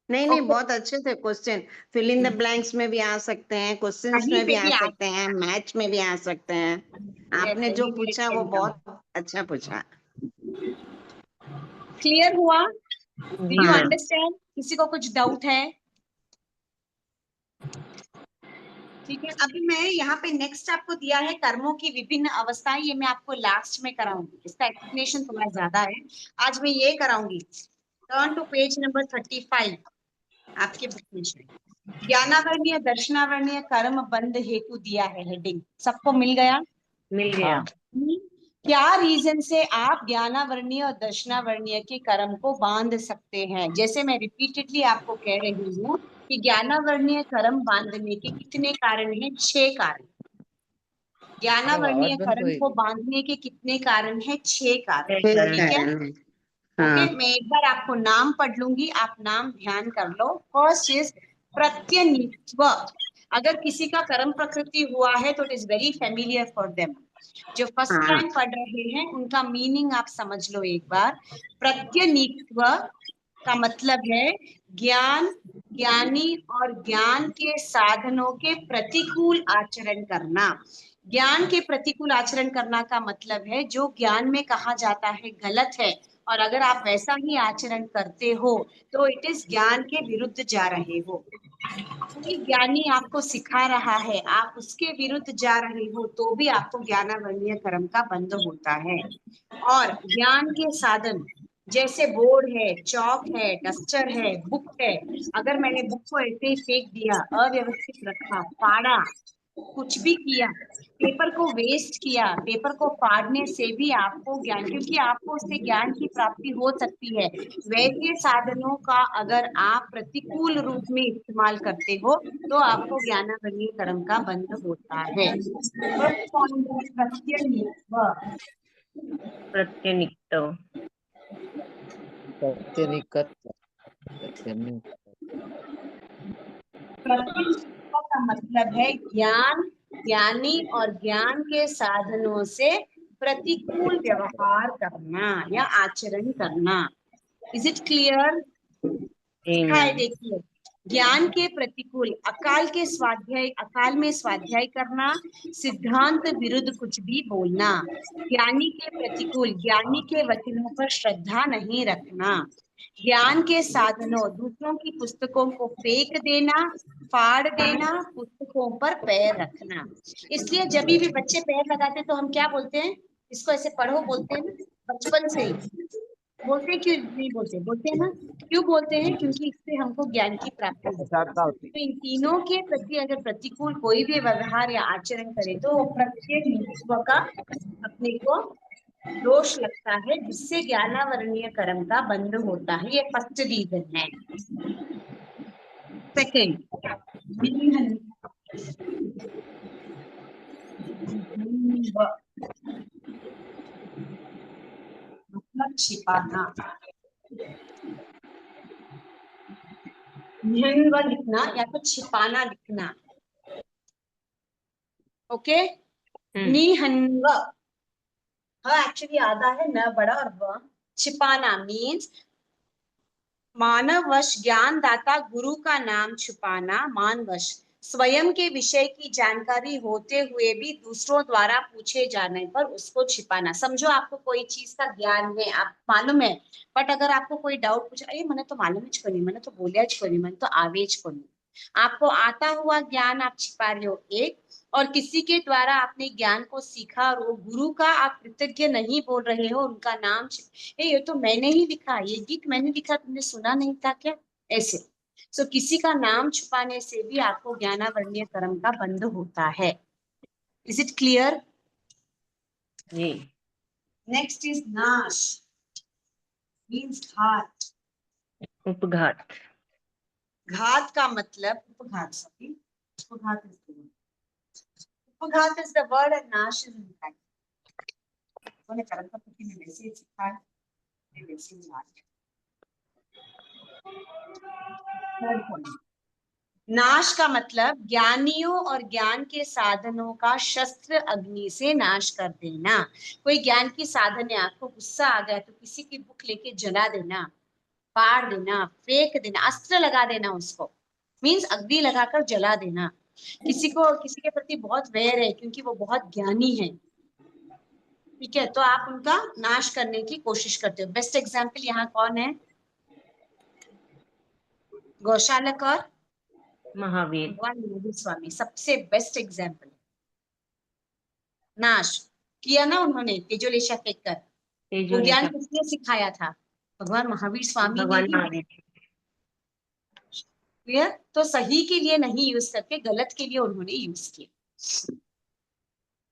नहीं बहुत अच्छे थे question. Fill in the blanks में भी आ सकते हैं, क्वेश्चंस कहीं में भी पे आ भी आ सकते हैं, मैच में भी आ सकते हैं। आपने जो पूछा वो बहुत अच्छा पूछा। क्लियर हुआ? डू यू हाँ। अंडरस्टैंड? किसी को कुछ डाउट है? ठीक है, अभी मैं यहाँ पे नेक्स्ट आपको दिया है कर्मों की विभिन्न अवस्थाएं, ये मैं आपको लास्ट में कराऊंगी, इसका एक्सप्लेनेशन थोड़ा ज्यादा है, आज मैं ये कराऊंगी। टर्न टू पेज नंबर 35 आपके बुक में से। ज्ञानावर्णीय दर्शनावर्णीय कर्म बंध हेतु दिया है हेडिंग, सबको मिल गया? मिल गया। क्या रीजन से आप ज्ञानावर्णीय और दर्शनावर्णीय के कर्म को बांध सकते हैं? जैसे मैं रिपीटेडली आपको कह रही हूँ कि ज्ञानावर्णीय कर्म बांधने के कितने कारण हैं? 6 कारण। ज्ञानावर्णीय कर्म को बांधने के कितने कारण हैं? 6 कारण। ठीक है? ओके, मैं एक बार आपको नाम पढ़ लूंगी, आप नाम ध्यान कर लो। First is प्रत्यनित्व। अगर किसी का कर्म प्रकृति हुआ है तो it is very familiar for them. जो फर्स्ट टाइम पढ़ रहे हैं उनका मीनिंग आप समझ लो एक बार। प्रत्यनित्व का मतलब है ज्ञान, ज्ञानी और ज्ञान के साधनों के प्रतिकूल आचरण करना। ज्ञान के प्रतिकूल आचरण करना का मतलब है जो ज्ञान में कहा जाता है गलत है, और अगर आप वैसा ही आचरण करते हो तो इट इज ज्ञान के विरुद्ध जा रहे हो। कोई ज्ञानी आपको सिखा रहा है, आप उसके विरुद्ध जा रहे हो तो भी आपको ज्ञानावर्णीय कर्म का बंध होता है। और ज्ञान के साधन जैसे बोर्ड है, चौक है, डस्टर है, बुक है, अगर मैंने बुक को ऐसे ही फेंक दिया, अव्यवस्थित रखा, फाड़ा, कुछ भी किया, पेपर को वेस्ट किया, पेपर को फाड़ने से भी आपको ज्ञान, क्योंकि आपको उससे ज्ञान की प्राप्ति हो सकती है, वैसे साधनों का अगर आप प्रतिकूल रूप में इस्तेमाल करते हो तो आपको ज्ञानावर्णीय कर्म का बंध होता है। फर्स्ट पॉइंट है प्रत्यनित्व। प्रत्यनित्व। प्रत्यनित्व का मतलब है ज्ञान, ज्ञानी और ज्ञान के साधनों से प्रतिकूल व्यवहार करना या आचरण करना। Is it clear? है, देखिए, ज्ञान के प्रतिकूल, अकाल के स्वाध्याय, अकाल में स्वाध्याय करना, सिद्धांत विरुद्ध कुछ भी बोलना। ज्ञानी के प्रतिकूल, ज्ञानी के वचनों पर श्रद्धा नहीं रखना। ज्ञान के साधनों, दूसरों की पुस्तकों को फेंक देना, फाड़ देना, पुस्तकों पर पैर रखना। इसलिए जब भी बच्चे पैर लगाते तो हम क्या बोलते हैं? इसको ऐसे पढ़ो बोलते हैं ना, बचपन से ही बोलते, क्यों नहीं बोलते? बोलते हैं ना, क्यों बोलते हैं? क्योंकि इससे हमको ज्ञान की प्राप्ति होती है। ज्यादा होती तो इन तीनों के प्रति अगर प्रतिकूल कोई भी व्यवहार या आचरण करे तो वो प्रत्येक विश्व का अपने को दोष लगता है, जिससे ज्ञानावरणीय कर्म का बंध होता है। ये फर्स्ट रीजन है। सेकेंड, मतलब छिपाना। निहंग लिखना या तो छिपाना लिखना। ओके, निहंग एक्चुअली आधा है न बड़ा और व। छिपाना मीन्स मानववश ज्ञानदाता गुरु का नाम छुपाना। मानवश स्वयं के विषय की जानकारी होते हुए भी दूसरों द्वारा पूछे जाने पर उसको छिपाना। समझो आपको कोई चीज का ज्ञान है, आप मालूम है, बट अगर आपको कोई डाउट पूछा, अरे मैंने तो मालूम ही को नहीं, मैंने तो बोलिया को नहीं, मैंने तो आवेज को नहीं। आपको आता हुआ ज्ञान आप छिपा रहे हो एक, और किसी के द्वारा आपने ज्ञान को सीखा और वो गुरु का आप कृतज्ञ नहीं बोल रहे हो, उनका नाम ये तो मैंने ही लिखा, ये गीत मैंने लिखा, तुमने सुना नहीं था क्या? ऐसे सो किसी का नाम छुपाने से भी आपको ज्ञानावरणीय कर्म का बंध होता है। Is it clear? जी। नेक्स्ट इज नाश, मीन्स घात। उपघात। घात का मतलब उपघात, सॉरी, उपघात इज द वर्ड, उपघात इज द वर्ड एंड नाश इज इम्पैक्ट। उन्होंने कर्म का प्रति में वैसे ही सीखा है, वैसे ही याद है। नाश का मतलब ज्ञानियों और ज्ञान के साधनों का शस्त्र अग्नि से नाश कर देना। कोई ज्ञान की साधन है, आपको गुस्सा आ गया तो किसी की बुक लेके जला देना, फाड़ देना, फेंक देना, अस्त्र लगा देना, उसको मीन्स अग्नि लगाकर जला देना। किसी को किसी के प्रति बहुत वैर है क्योंकि वो बहुत ज्ञानी है, ठीक है, तो आप उनका नाश करने की कोशिश करते हो। बेस्ट एग्जाम्पल यहाँ कौन है? गौशालक और महावीर। भगवान महावीर स्वामी सबसे बेस्ट एग्जाम्पल। नाश किया ना उन्होंने, तेजोलेशा फेंक कर। वो ज्ञान किसने सिखाया था? भगवान महावीर स्वामी ने भगवान ही। महावीर। क्लियर? तो सही के लिए नहीं यूज करके गलत के लिए उन्होंने यूज किया।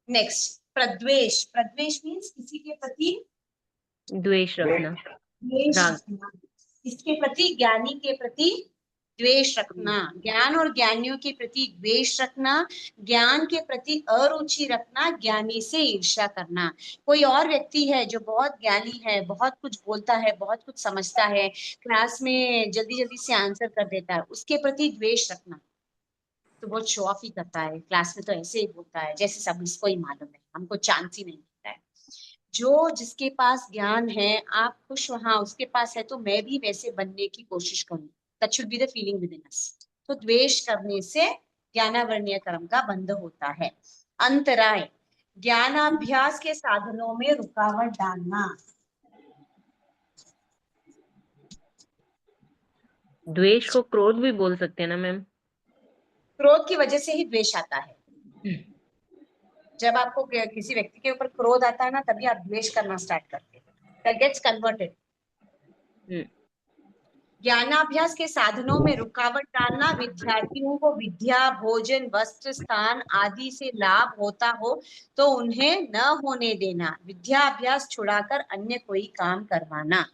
नेक्स्ट, प्रद्वेष। प्रद्वेष मीन्स किसी के प्रति द्वेष रखना, द्वेष राग। रखना, इसके प्रति, ज्ञानी के प्रति द्वेष रखना, ज्ञान और ज्ञानियों के प्रति द्वेष रखना, ज्ञान के प्रति अरुचि रखना, ज्ञानी से ईर्ष्या करना। कोई और व्यक्ति है जो बहुत ज्ञानी है, बहुत कुछ बोलता है, बहुत कुछ समझता है, क्लास में जल्दी जल्दी से आंसर कर देता है, उसके प्रति द्वेष रखना। तो बहुत शो ऑफ ही करता है, क्लास में तो ऐसे ही बोलता है जैसे सब इसको ही मालूम है, हमको चांस ही नहीं मिलता है। जो जिसके पास ज्ञान है, आप खुश वहां उसके पास है तो मैं भी वैसे बनने की कोशिश करूं। That should be the feeling within us. तो द्वेष करने से ज्ञानावरणीय कर्म का बंध होता है। अंतराय, ज्ञानाभ्यास के साधनों में रुकावट डालना। द्वेष को क्रोध भी बोल सकते हैं ना मैम? क्रोध की वजह से ही द्वेष आता है। जब आपको किसी व्यक्ति के ऊपर क्रोध आता है ना, तभी आप द्वेष करना स्टार्ट करते हैं। That gets converted. ज्ञानाभ्यास के साधनों में रुकावट डालना, विद्यार्थियों को विद्या, भोजन, वस्त्र, स्थान आदि से लाभ होता हो तो उन्हें न होने देना, विद्याभ्यास छुड़ाकर अन्य कोई काम करवाना।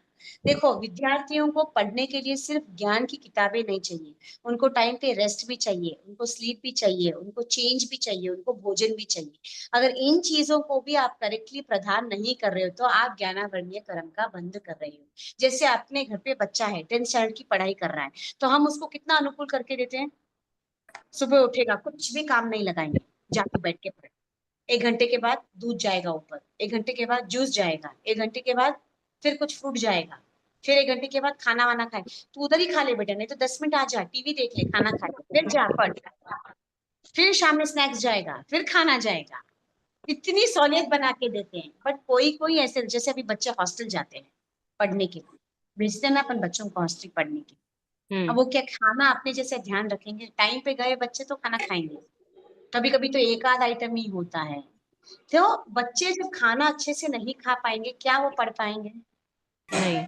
देखो, विद्यार्थियों को पढ़ने के लिए सिर्फ ज्ञान की किताबें नहीं चाहिए, उनको टाइम पे रेस्ट भी चाहिए, उनको स्लीप भी चाहिए, उनको चेंज भी चाहिए, उनको भोजन भी चाहिए। अगर इन चीजों को भी आप करेक्टली प्रदान नहीं कर रहे हो तो आप ज्ञानावरणीय कर्म का बंध कर रहे हो। जैसे अपने घर पे बच्चा है, 10th स्टैंडर्ड की पढ़ाई कर रहा है, तो हम उसको कितना अनुकूल करके देते हैं? सुबह उठेगा, कुछ भी काम नहीं लगाएंगे, जाके बैठ के पढ़े। 1 घंटे के बाद दूध जाएगा ऊपर, 1 घंटे के बाद जूस जाएगा, 1 घंटे के बाद फिर कुछ फ्रूट जाएगा, फिर 1 घंटे के बाद खाना वाना खाए। तू उधर ही खा ले बेटा, नहीं तो 10 मिनट आ जा, टीवी देख ले, खाना खा ले, फिर जा पढ़। फिर शाम में स्नैक्स जाएगा, फिर खाना जाएगा। इतनी सहूलियत बना के देते हैं। बट कोई कोई ऐसे, जैसे अभी बच्चे हॉस्टल जाते हैं पढ़ने के लिए, भेजते हैं ना अपन बच्चों को हॉस्टल पढ़ने के। अब वो क्या खाना अपने जैसे ध्यान रखेंगे? टाइम पे गए बच्चे तो खाना खाएंगे, कभी कभी तो एक आध आइटम ही होता है। तो बच्चे जब खाना अच्छे से नहीं खा पाएंगे, क्या वो पढ़ पाएंगे? नहीं।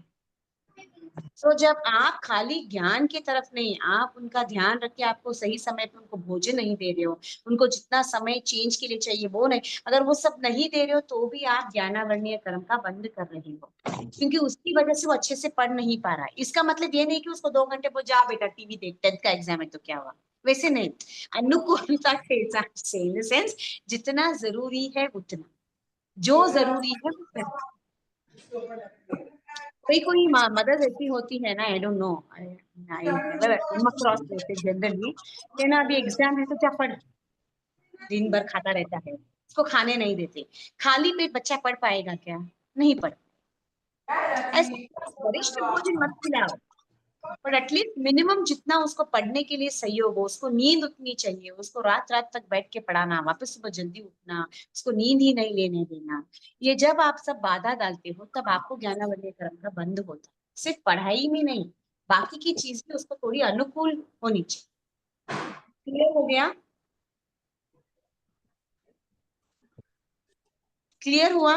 तो जब आप खाली ज्ञान की तरफ नहीं, आप उनका ध्यान रख के आपको सही समय पे उनको भोजन नहीं दे रहे हो, उनको जितना समय चेंज के लिए चाहिए वो नहीं, अगर वो सब नहीं दे रहे हो तो भी आप ज्ञानावर्णीय कर्म का बंद कर रहे हो, क्योंकि उसकी वजह से वो अच्छे से पढ़ नहीं पा रहा है। इसका मतलब ये नहीं कि उसको 2 घंटे बोल जा बेटा टीवी देख, 10th का एग्जाम है तो क्या हुआ, वैसे नहीं। अनुकूलता के हिसाब से, इन द सेंस जितना जरूरी है उतना, जो जरूरी है वो करना। कोई मदर ऐसी होती है ना, I don't know, I never come across this generally, कि ना अभी एग्जाम है तो क्या पढ़, दिन भर खाता रहता है, उसको खाने नहीं देते, खाली पेट बच्चा पढ़ पाएगा क्या, नहीं पढ़। ऐसे वरिष्ठ भोजन मत खिलाओ, पर एटलीस्ट मिनिमम जितना उसको पढ़ने के लिए सहयोग हो, उसको नींद उतनी चाहिए, उसको रात रात तक बैठ के पढ़ाना, वापस सुबह जल्दी उठना, उसको नींद ही नहीं लेने देना, ये जब आप सब बाधा डालते हो तब आपको ज्ञानावर्णीय कर्म का बंद होता है। सिर्फ पढ़ाई में नहीं, बाकी की चीज भी उसको थोड़ी अनुकूल होनी चाहिए। क्लियर हो गया? क्लियर हुआ?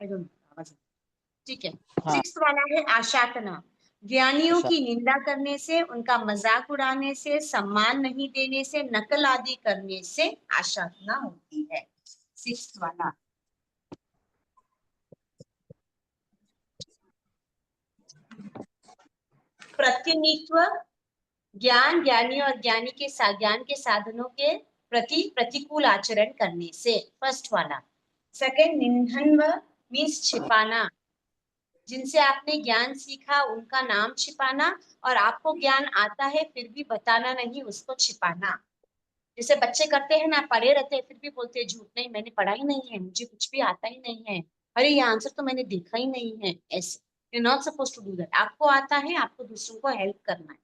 I don't know, ठीक है। हाँ। 6th वाला है आशातना। ज्ञानियों अच्छा। की निंदा करने से, उनका मजाक उड़ाने से, सम्मान नहीं देने से, नकल आदि करने से आशातना होती है। 6th वाला। प्रतिनिधित्व, ज्ञान, ज्ञानी और ज्ञानी के ज्ञान के साधनों के प्रति प्रतिकूल आचरण करने से, फर्स्ट वाला। सेकंड, निंदन मीन्स छिपाना, जिनसे आपने ज्ञान सीखा उनका नाम छिपाना, और आपको ज्ञान आता है फिर भी बताना नहीं, उसको छिपाना। जैसे बच्चे करते हैं ना, पढ़े रहते हैं फिर भी बोलते हैं झूठ, नहीं मैंने पढ़ा ही नहीं है, मुझे कुछ भी आता ही नहीं है, अरे ये आंसर तो मैंने देखा ही नहीं है, ऐसे। You not suppose to do that. आपको आता है, आपको दूसरों को हेल्प करना है,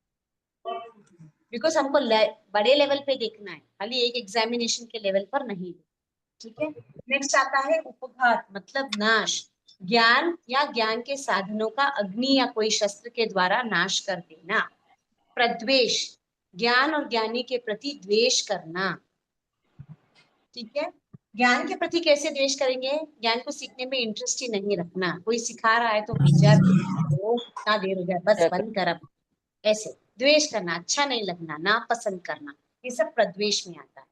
बिकॉज हमको बड़े लेवल पे देखना है, खाली एक एग्जामिनेशन के लेवल पर नहीं। ठीक है। नेक्स्ट आता है उपघात, मतलब नाश, ज्ञान या ज्ञान के साधनों का अग्नि या कोई शस्त्र के द्वारा नाश कर देना। प्रद्वेष, ज्ञान और ज्ञानी के प्रति द्वेष करना। ठीक है। ज्ञान के प्रति कैसे द्वेष करेंगे, ज्ञान को सीखने में इंटरेस्ट ही नहीं रखना, कोई सिखा रहा है तो बेचार वो कितना देर हो गया, बस बंद कर अब, ऐसे द्वेष करना, अच्छा नहीं लगना, नापसंद करना, ये सब प्रद्वेष में आता है।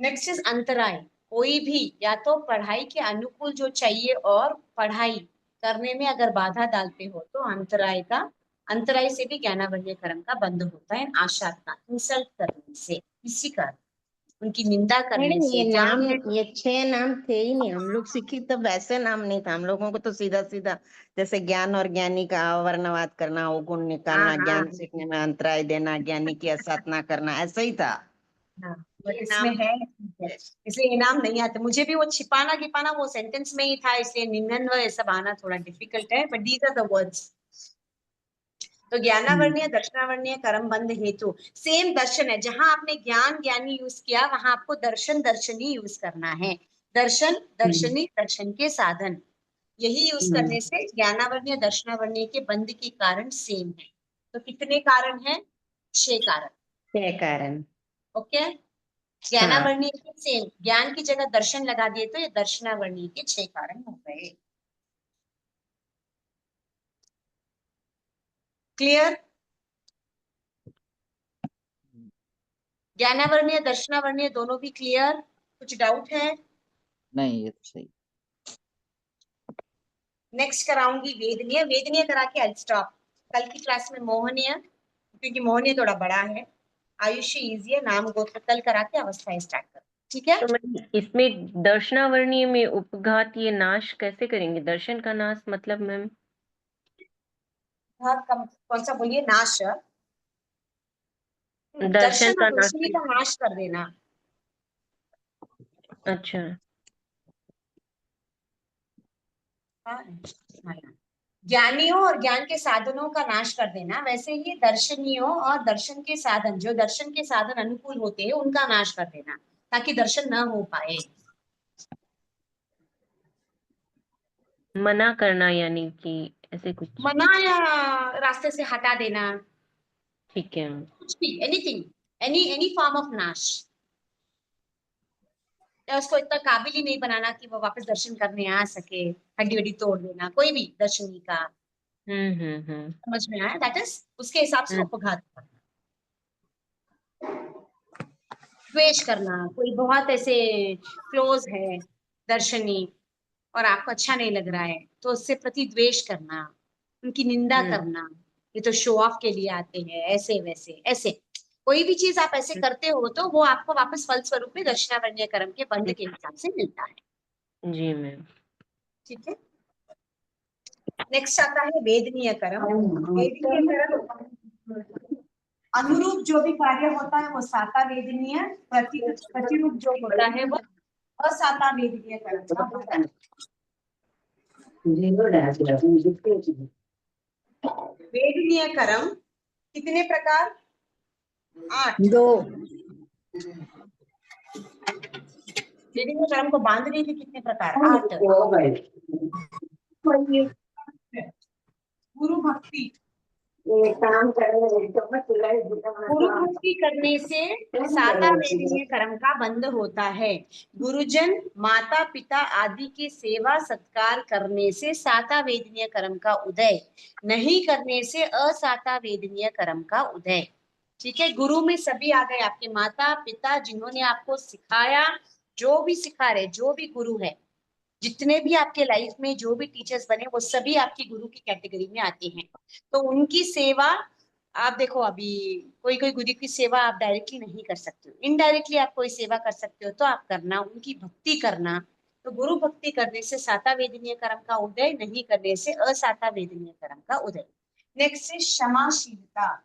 नेक्स्ट इज अंतराय, कोई भी या तो पढ़ाई के अनुकूल जो चाहिए और पढ़ाई करने में अगर बाधा डालते हो तो अंतराय से भी ज्ञानावर्णीय कर्म का बंद होता है। आशातना, इंसल्ट करने से, किसी का उनकी निंदा करने मैडम ये से, नाम, जान ये 6 नाम थे ही नहीं, हम लोग सीखी तब वैसे नाम नहीं था, हम लोगों को तो सीधा सीधा जैसे ज्ञान और ज्ञानी का वर्णवाद करना, अवगुण निकालना, हाँ ज्ञान सीखने में अंतराय देना, ज्ञानी की असाधना करना, ऐसा ही था। हाँ, बट ये इसमें नाम है, इसलिए ये नाम नहीं आते। मुझे भी वो छिपाना गिपाना वो सेंटेंस में ही था, इसलिए निंदन व ये सब आना थोड़ा डिफिकल्ट है, but these are the words. तो ज्ञानावर्णीय दर्शनावर्णीय कर्म बंध हेतु, सेम दर्शन है, जहां आपने ज्ञान ज्ञानी यूज किया वहां आपको दर्शन दर्शनी यूज करना है। दर्शन दर्शनी, दर्शन के साधन, यही यूज करने से ज्ञानावर्णीय दर्शनावर्णीय के बंध के कारण सेम है। तो कितने कारण है? 6 कारण। के कारण। ओके। हाँ। ज्ञानावर्णीय के सेम, ज्ञान की जगह दर्शन लगा दिए तो ये दर्शनावर्णीय के 6 कारण हो गए। क्लियर? ज्ञानावर्णीय दर्शनावर्णीय दोनों भी क्लियर? कुछ डाउट है? नहीं, ये तो सही। नेक्स्ट कराऊंगी वेदनीय। वेदनीय करा के आई स्टॉप। कल की क्लास में मोहनीय, क्योंकि मोहनीय थोड़ा बड़ा है, आयुष्य इजी है, नाम गोत्र कल करा के अवस्था स्टार्ट कर। ठीक है। तो मैं इसमें दर्शनावर्णीय में उपघात, ये नाश कैसे करेंगे? दर्शन का नाश मतलब मैम? हाँ, कौन सा बोलिए? नाश, दर्शन दर्शन का और नाश। रोशनी का नाश कर देना। अच्छा। हाँ, हाँ। ज्ञानियों और ज्ञान के साधनों का नाश कर देना, वैसे ही दर्शनियों और दर्शन के साधन, जो दर्शन के साधन अनुकूल होते हैं उनका नाश कर देना, ताकि दर्शन न हो पाए। मना करना यानी कि ऐसे कुछ? मना या रास्ते से हटा देना, ठीक है। कुछ भी, एनीथिंग, एनी फॉर्म ऑफ नाश, या उसको इतना काबिल ही नहीं बनाना कि वो वापस दर्शन करने आ सके, हड्डी वड्डी तोड़ देना, कोई भी दर्शनी का, समझ में आया? दैट इज उसके हिसाब से उपघात करना। द्वेष करना, कोई बहुत ऐसे क्लोज है दर्शनी और आपको अच्छा नहीं लग रहा है तो उससे प्रति द्वेष करना, उनकी निंदा करना, ये तो शो ऑफ के लिए आते हैं, ऐसे वैसे ऐसे कोई भी चीज आप ऐसे करते हो तो वो आपको वापस फल स्वरूप में दक्षिणावर्णीय कर्म के बंध के हिसाब से मिलता है। जी मैम। ठीक है, नेक्स्ट आता है वेदनीय कर्म। वेदनीय कर्म अनुरूप जो भी कार्य होता है वो साता वेदनीय, प्रतिरूप जो होता है वो असाता वेदनीय कर्म का भाग। वेदनीय कर्म कितने प्रकार? 8। 2 वेदनीय कर्म को बांधने के कितने प्रकार? 8। गुरु भक्ति, गुरु भक्ति करने से साता वेदनीय कर्म का बंध होता है। गुरुजन, माता पिता आदि की सेवा सत्कार करने से साता वेदनीय कर्म का उदय, नहीं करने से असाता वेदनीय कर्म का उदय। ठीक है, गुरु में सभी आ गए, आपके माता पिता जिन्होंने आपको सिखाया, जो भी सिखा रहे, जो भी गुरु है, जितने भी आपके लाइफ में जो भी टीचर्स बने वो सभी आपकी गुरु की कैटेगरी में आते हैं। तो उनकी सेवा आप देखो, अभी कोई कोई गुरु की सेवा आप डायरेक्टली नहीं कर सकते हो, इनडायरेक्टली आप कोई सेवा कर सकते हो तो आप करना, उनकी भक्ति करना। तो गुरु भक्ति करने से साता वेदनीय कर्म का उदय, नहीं करने से असाता वेदनीय कर्म का उदय। नेक्स्ट है क्षमाशीलता।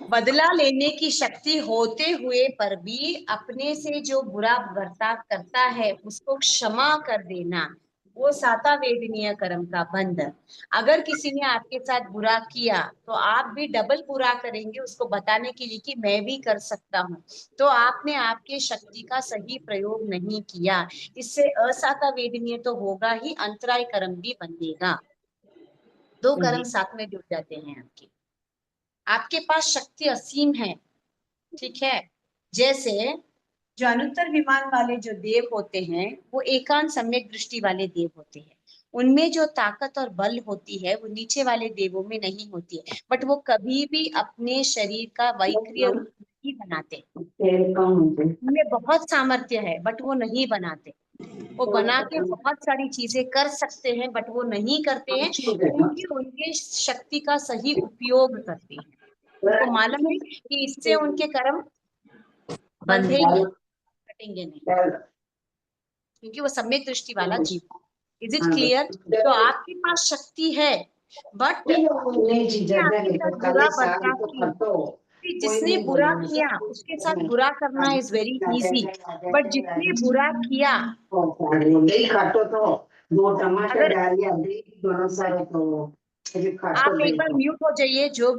बदला लेने की शक्ति होते हुए पर भी अपने से जो बुरा बर्ताव करता है उसको क्षमा कर देना, वो साता वेदनीय कर्म का बंध। अगर किसी ने आपके साथ बुरा किया तो आप भी डबल बुरा करेंगे उसको बताने के लिए कि मैं भी कर सकता हूँ, तो आपने आपके शक्ति का सही प्रयोग नहीं किया, इससे असाता वेदनीय तो होगा ही, अंतराय कर्म भी बनेगा। 2 कर्म साथ में जुड़ जाते हैं आपके। आपके पास शक्ति असीम है, ठीक है। जैसे जो अनुत्तर विमान वाले जो देव होते हैं वो एकांत सम्यक दृष्टि वाले देव होते हैं, उनमें जो ताकत और बल होती है वो नीचे वाले देवों में नहीं होती है, बट वो कभी भी अपने शरीर का वैक्रिय रूप नहीं बनाते। उनमें बहुत सामर्थ्य है बट वो नहीं बनाते, वो बना के बहुत सारी चीजें कर सकते हैं बट वो नहीं करते हैं, क्योंकि उनके शक्ति का सही उपयोग करते हैं। उनको मालूम है कि इससे उनके कर्म बंधेंगे, कटेंगे नहीं, क्योंकि वो सम्यक दृष्टि वाला जीव। Is it clear? तो आपके पास शक्ति है बट आपके साथ बुरा बर्ताव किया, जिसने बुरा किया उसके साथ बुरा करना इज वेरी इजी, बट जिसने बुरा किया, अगर आप एक बार म्यूट हो जाइए, जो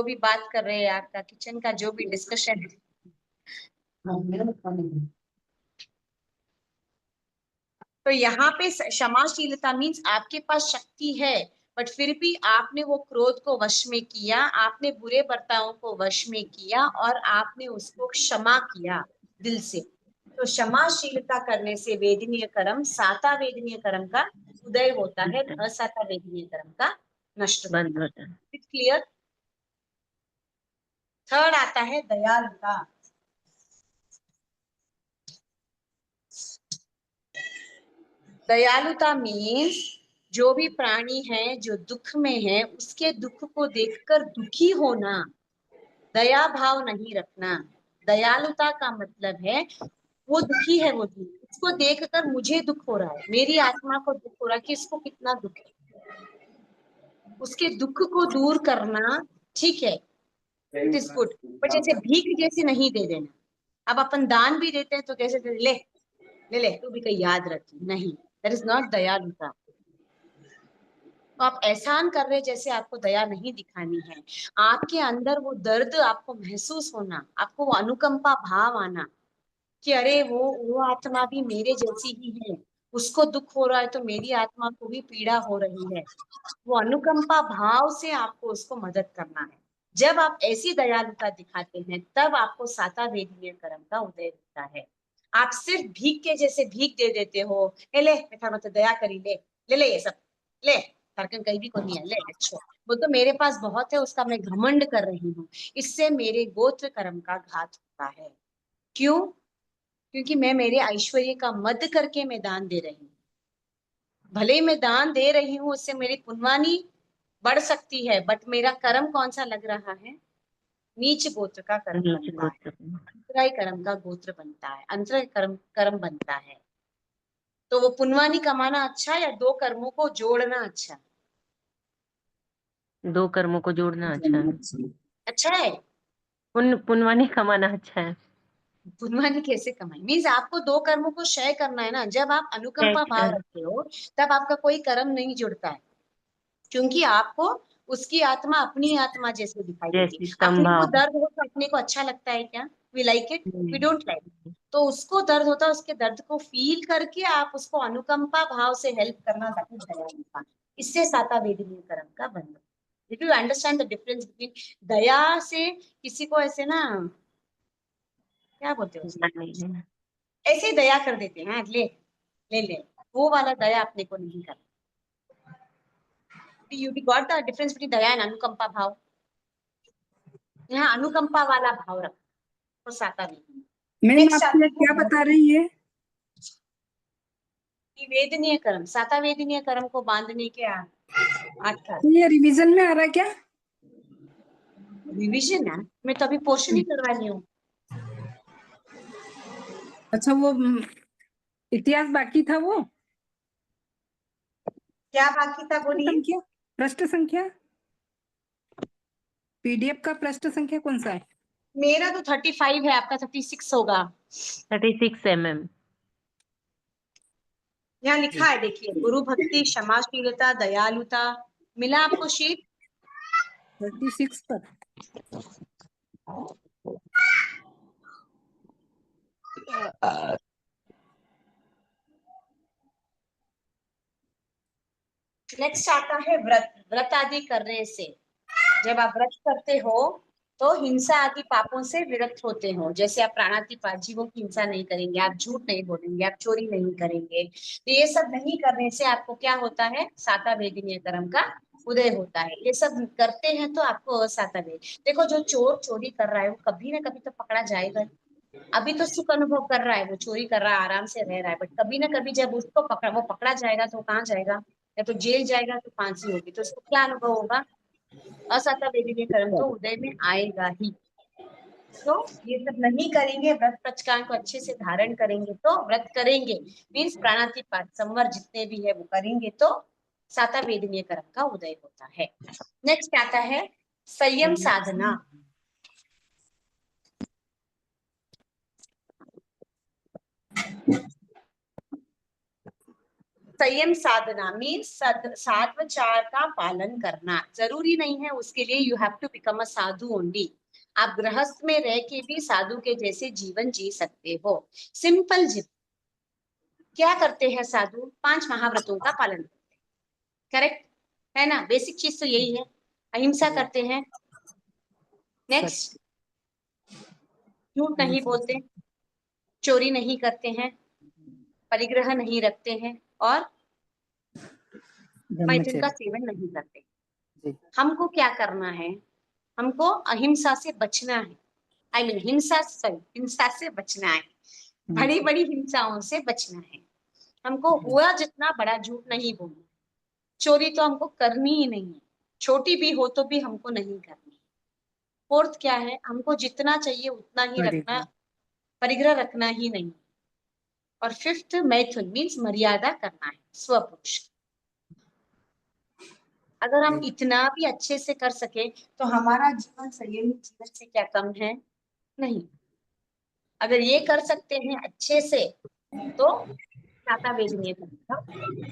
भी बात कर रहे हैं, आपका किचन का जो भी डिस्कशन है। तो यहाँ पे क्षमाशीलता मीन्स आपके पास शक्ति है बट फिर भी आपने वो क्रोध को वश में किया, आपने बुरे बर्तावों को वश में किया और आपने उसको क्षमा किया दिल से। तो क्षमाशीलता करने से वेदनीय कर्म, साता वेदनीय कर्म का उदय होता है, असाता वेदनीय कर्म का नष्ट होता है। क्लियर? थर्ड आता है दयालुता। दयालुता मीन्स जो भी प्राणी है जो दुख में है उसके दुख को देखकर दुखी होना, दया भाव नहीं रखना। दयालुता का मतलब है वो दुखी है, वो दुखी, उसको देखकर मुझे दुख हो रहा है, मेरी आत्मा को दुख हो रहा है कि इसको कितना दुख है, उसके दुख को दूर करना, ठीक है, इट इज गुड। बट जैसे भीख जैसे नहीं दे देना। अब अपन दान भी देते हैं तो कैसे दे, ले ले ले तू भी कहीं याद रखी, नहीं, दैट इज नॉट दयालुता। तो आप एहसान कर रहे जैसे आपको दया नहीं दिखानी है, आपके अंदर वो दर्द आपको महसूस होना, आपको वो अनुकंपा भाव आना कि अरे वो आत्मा भी मेरे जैसी ही है, उसको दुख हो रहा है तो मेरी आत्मा को भी पीड़ा हो रही है, वो अनुकंपा भाव से आपको उसको मदद करना है। जब आप ऐसी दयालुता दिखाते हैं तब आपको साता वेदनीय कर्म का उदय होता है। आप सिर्फ भीख के जैसे भीख दे देते हो, ए ले मैं मत दया करी, ले ले ले ये सब ले, तारकन कहीं भी को नहीं है, ले अच्छा वो तो मेरे पास बहुत है, उसका मैं घमंड कर रही हूँ, इससे मेरे गोत्र कर्म का घात होता है। क्यों? क्योंकि मैं मेरे ऐश्वर्य का मद करके मैं दान दे रही हूँ। भले ही मैं दान दे रही हूँ, उससे मेरी पुण्यवानी बढ़ सकती है, बट मेरा कर्म कौन सा लग रहा है? नीच गोत्र का कर्म नीच बनता है, गोत्र का। अंतराय कर्म का गोत्र बनता है, अंतराय कर्म कर्म बनता है। तो वो पुण्यवानी कमाना अच्छा या दो कर्मों को जोड़ना अच्छा? दो कर्मों को जोड़ना अच्छा है। अच्छा है। पुण्यवानी कमाना अच्छा है। पुण्यवानी कैसे कमाई? मीन्स आपको दो कर्मों को क्षय करना है ना। जब आप अनुकंपा भाव रखते हो तब आपका कोई कर्म नहीं जुड़ता है, क्योंकि आपको उसकी आत्मा अपनी आत्मा जैसे दिखाई देगी। जैसे अपने को संभाव। दर्द हो तो अपने को अच्छा लगता है क्या? We like it? We don't like. तो उसको दर्द होता है, उसके दर्द को फील करके आप उसको अनुकंपा भाव से हेल्प करना, ताकि दया दिखा। इससे साता वेदनीय कर्म का बंधन। Did you understand the difference between दया से किसी को ऐसे ना, क्या बोलते हो उसको, नहीं, ऐसे ही दया कर देते हैं, ले ले ले, वो वाला दया अपने को नहीं करना। You got the difference between Daya and अनुकंपा भाव? यहाँ अनुकंपा वाला भाव रखो और साता वेदनीय। मैम Next आप ये आता क्या है बता रही है? वेदनीय कर्म। साता वेदनीय कर्म को बांधने के 8 कारण। ये रिवीजन में आ रहा है क्या? रिविजन है, मैं तो अभी पोर्शन ही करवा रही हूँ। अच्छा, वो इतिहास बाकी था वो? क्या बाकी था बोलिए? संख्या, पृष्ठ संख्या, पीडीएफ का पृष्ठ संख्या कौन सा है? मेरा तो 35 है, आपका 36 होगा। 36 mm। यहाँ लिखा है, देखिए, गुरु भक्ति, क्षमाशीलता, दयालुता। मिला आपको शीट? 36 पर। नेक्स्ट आता है व्रत। व्रत आदि करने से, जब आप व्रत करते हो तो हिंसा आदि पापों से विरक्त होते हो। जैसे आप प्राणातिपात, जीवों की हिंसा नहीं करेंगे, आप झूठ नहीं बोलेंगे, आप चोरी नहीं करेंगे। तो ये सब नहीं करने से आपको क्या होता है? साता वेदनीय कर्म का उदय होता है। ये सब करते हैं तो आपको साता वेद। देखो, जो चोर चोरी कर रहा है वो कभी ना कभी तो पकड़ा जाएगा। अभी तो सुख अनुभव कर रहा है, वो चोरी कर रहा है, आराम से रह रहा है, बट कभी ना कभी जब उसको वो पकड़ा जाएगा तो कहाँ जाएगा? या तो जेल जाएगा, तो फांसी होगी, तो उसको क्या अनुभव होगा? असाता वेदनीय कर्म तो उदय में आएगा ही। तो ये सब नहीं करेंगे, व्रत प्रचकान को अच्छे से धारण करेंगे, तो व्रत करेंगे मीन्स प्राणातिपात संवर जितने भी है वो करेंगे, तो साता वेदनीय कर्म का उदय होता है। नेक्स्ट आता है संयम साधना। संयम साधना मीन्स साधवाचार का पालन करना। जरूरी नहीं है उसके लिए you have to become a sadhu only. आप गृहस्थ में रह के भी साधु के जैसे जीवन जी सकते हो। सिंपल जीवन। क्या करते हैं साधु? 5 महाव्रतों का पालन करते हैं, करेक्ट है ना? बेसिक चीज तो यही है। अहिंसा करते हैं, नेक्स्ट झूठ नहीं बोलते, चोरी नहीं करते हैं, परिग्रह नहीं रखते हैं, और मैथुन का सेवन नहीं करते। हमको क्या करना है? हमको अहिंसा से बचना है। आई मीन हिंसा से बचना है। बड़ी बड़ी हिंसाओं से बचना है। हमको हुआ जितना बड़ा झूठ नहीं बोलना। चोरी तो हमको करनी ही नहीं है, छोटी भी हो तो भी हमको नहीं करनी। फोर्थ क्या है? हमको जितना चाहिए उतना ही रखना, परिग्रह रखना ही नहीं। और फिफ्थ मैथुन मीन्स मर्यादा करना है, स्वपुरुष। अगर हम इतना भी अच्छे से कर सके तो हमारा जीवन संयमी जीवन से क्या कम है? नहीं। अगर ये कर सकते हैं अच्छे से तो साता वेदनीय कर्म।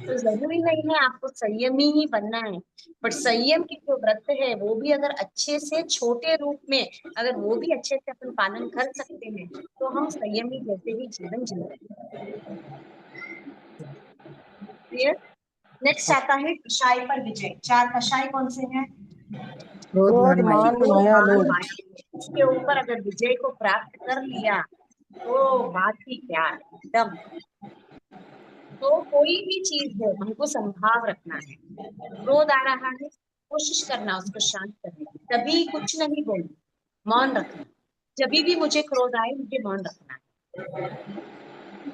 तो जरूरी नहीं है आपको संयमी ही बनना है, बट संयम की जो व्रत है वो भी अगर अच्छे से छोटे रूप में, अगर वो भी अच्छे से अपन पालन कर सकते हैं तो हम संयमी जैसे ही जीवन जी सकते हैं। नेक्स्ट आता है कषाय पर विजय। 4 कषाय कौन से हैं? क्रोध, मान, माया, लोभ। इसके ऊपर अगर विजय को प्राप्त कर लिया तो बात ही क्या है एकदम। तो कोई भी चीज हो हमको संभाव रखना है। क्रोध आ रहा है, कोशिश करना उसको शांत करने की, तभी कुछ नहीं बोलना, मौन रखना। जब भी मुझे क्रोध आए मुझे मौन रखना है।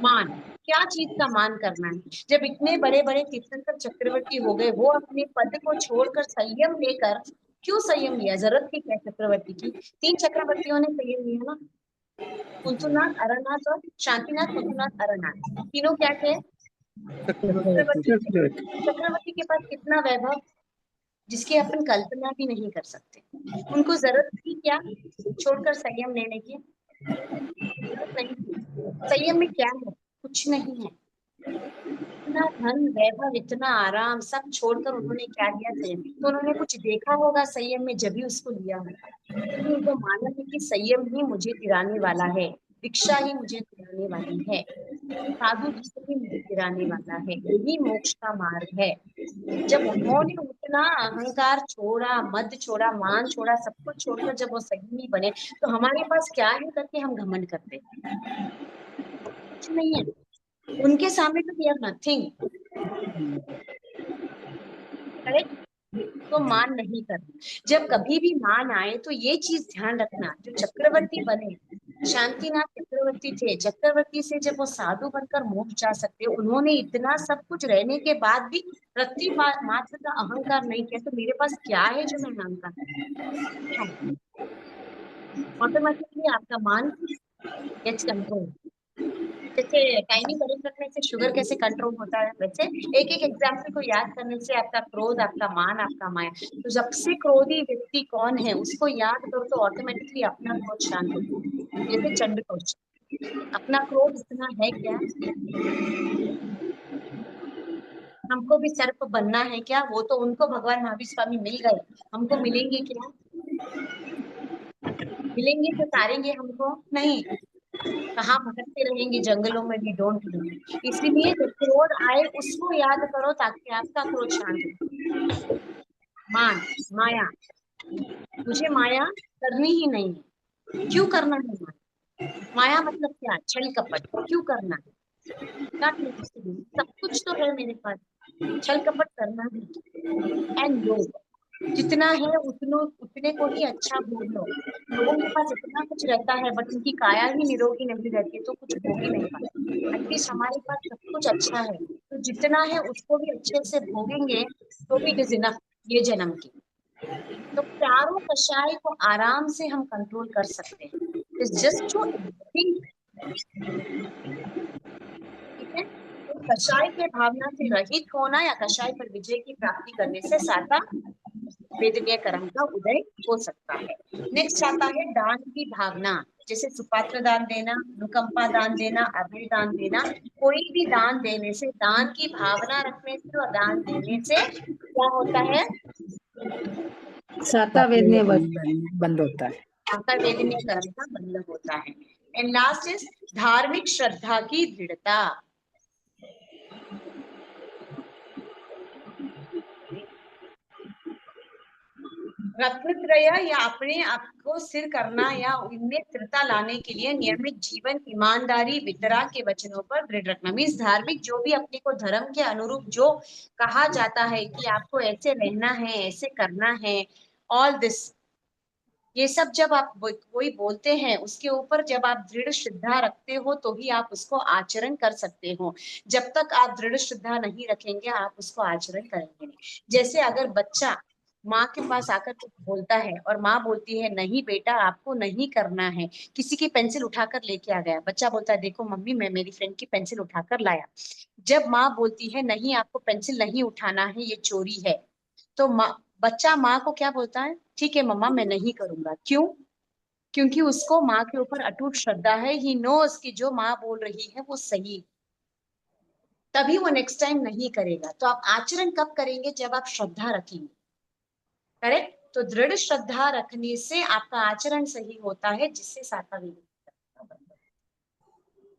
मान, क्या चीज का मान करना है? जब इतने बड़े बड़े तीर्थंकर चक्रवर्ती हो गए, वो अपने पद को छोड़कर संयम लेकर, क्यों संयम लिया? जरूरत थी क्या चक्रवर्ती की? 3 चक्रवर्तियों ने संयम लिया ना, कुंतुनाथ, अरनाथ और शांतिनाथ। कुंतुनाथ, अरनाथ तीनों क्या थे? चक्रवर्ती थे। चक्रवर्ती। चक्रवर्ती के पास कितना वैभव, जिसकी अपन कल्पना भी नहीं कर सकते। उनको जरूरत थी क्या छोड़कर संयम लेने की? जरूरत नहीं थी। संयम में क्या है? कुछ नहीं है। इतना धन वैभव, इतना आराम सब छोड़कर उन्होंने क्या लिया? संयम। तो उन्होंने कुछ देखा होगा संयम में, जब भी उसको लिया होगा। इसलिए उनको माना है कि संयम ही मुझे गिराने वाला है, दीक्षा ही मुझे गिराने वाली है, साधु जी ही मुझे गिराने वाला है, यही मोक्ष का मार्ग है। जब उन्होंने उतना अहंकार छोड़ा, मद छोड़ा, मान छोड़ा, सब कुछ छोड़कर जब वो संयमी बने, तो हमारे पास क्या है करके हम घमंड करते? कुछ नहीं है। उनके सामने तो वी आर नथिंग। करेक्ट? तो मान नहीं करना। जब कभी भी मान आए तो ये चीज ध्यान रखना, जो चक्रवर्ती बने, शांतिनाथ चक्रवर्ती थे, चक्रवर्ती से जब वो साधु बनकर मोक्ष जा सकते, उन्होंने इतना सब कुछ रहने के बाद भी रत्ती मात्र का अहंकार नहीं किया। तो मेरे पास क्या है जो मैं अहंकार? ऑटोमेटिकली आपका मान गेट्स कंट्रोल। जैसे टाइमिंग करेक्ट रखने से शुगर कैसे कंट्रोल होता है, वैसे एक एक एग्जाम्पल को याद करने से आपका क्रोध, आपका मान, आपका माया। तो जब से क्रोधी व्यक्ति कौन है उसको याद करो तो ऑटोमेटिकली अपना क्रोध शांत होता है। जैसे चंड क्रोध, अपना क्रोध इतना है क्या? हमको भी सर्प बनना है क्या? वो तो उनको भगवान महावीर स्वामी मिल गए, हमको मिलेंगे क्या? मिलेंगे तो तारेंगे हमको? नहीं, कहाँ भटकते रहेंगे जंगलों में, वी डोंट नो। इसीलिए जब क्रोध आए उसको याद करो ताकि आपका क्रोध शांत हो। मान, माया, मुझे माया करनी ही नहीं है। क्यों करना है माया? माया मतलब क्या? छल कपट। क्यों करना है? Not necessary। सब कुछ तो है मेरे पास, छल कपट करना है। एंड योग, जितना है उतने को ही अच्छा भोग लो। लोगों के पास इतना कुछ रहता है बट उनकी काया ही निरोगी नहीं रहती, तो कुछ भोग ही नहीं पाते। एटलीस्ट हमारे पास सब कुछ अच्छा है, तो जितना है उसको भी अच्छे से भोगेंगे तो भी इट इज इनफ ये जन्म की। तो चारों कषाय को आराम से हम कंट्रोल कर सकते हैं। It's just to think. ठीक है? तो कषाय के भावना से रहित होना या कषाय पर विजय की प्राप्ति करने से साता वेदनीय कर्म का उदय हो सकता है। नेक्स्ट आता है दान की भावना। जैसे सुपात्र दान देना, अनुकंपा दान देना, अभय दान देना। कोई भी दान देने से, दान की भावना रखने से और दान देने से क्या होता है? साता वेदनीय बंद होता है। साता वेदनीय कर्म का बंधन होता है। एंड लास्ट इज धार्मिक श्रद्धा की दृढ़ता। रत्नत्रय या अपने आप को स्थिर करना या उनमें स्थिरता लाने के लिए नियमित जीवन, ईमानदारी, वितरा के वचनों पर दृढ़ रखना। मीन्स धार्मिक जो भी अपने को धर्म के अनुरूप जो कहा जाता है कि आपको ऐसे रहना है, ऐसे करना है, ऑल दिस, ये सब जब आप कोई बोलते हैं उसके ऊपर जब आप दृढ़ श्रद्धा रखते हो तो ही आप उसको आचरण कर सकते हो। जब तक आप दृढ़ श्रद्धा नहीं रखेंगे आप उसको आचरण करेंगे नहीं। जैसे अगर बच्चा माँ के पास आकर कुछ बोलता है और माँ बोलती है नहीं बेटा आपको नहीं करना है, किसी की पेंसिल उठाकर लेके आ गया, बच्चा बोलता है देखो मम्मी मैं मेरी फ्रेंड की पेंसिल उठाकर लाया। जब माँ बोलती है नहीं आपको पेंसिल नहीं उठाना है ये चोरी है, तो बच्चा माँ को क्या बोलता है? ठीक है मम्मा मैं नहीं करूंगा। क्यों? क्योंकि उसको माँ के ऊपर अटूट श्रद्धा है। ही नोस कि जो माँ बोल रही है वो सही, तभी वो नेक्स्ट टाइम नहीं करेगा। तो आप आचरण कब करेंगे? जब आप श्रद्धा रखेंगे। करेक्ट? तो दृढ़ श्रद्धा रखने से आपका आचरण सही होता है, जिससे साता वेद।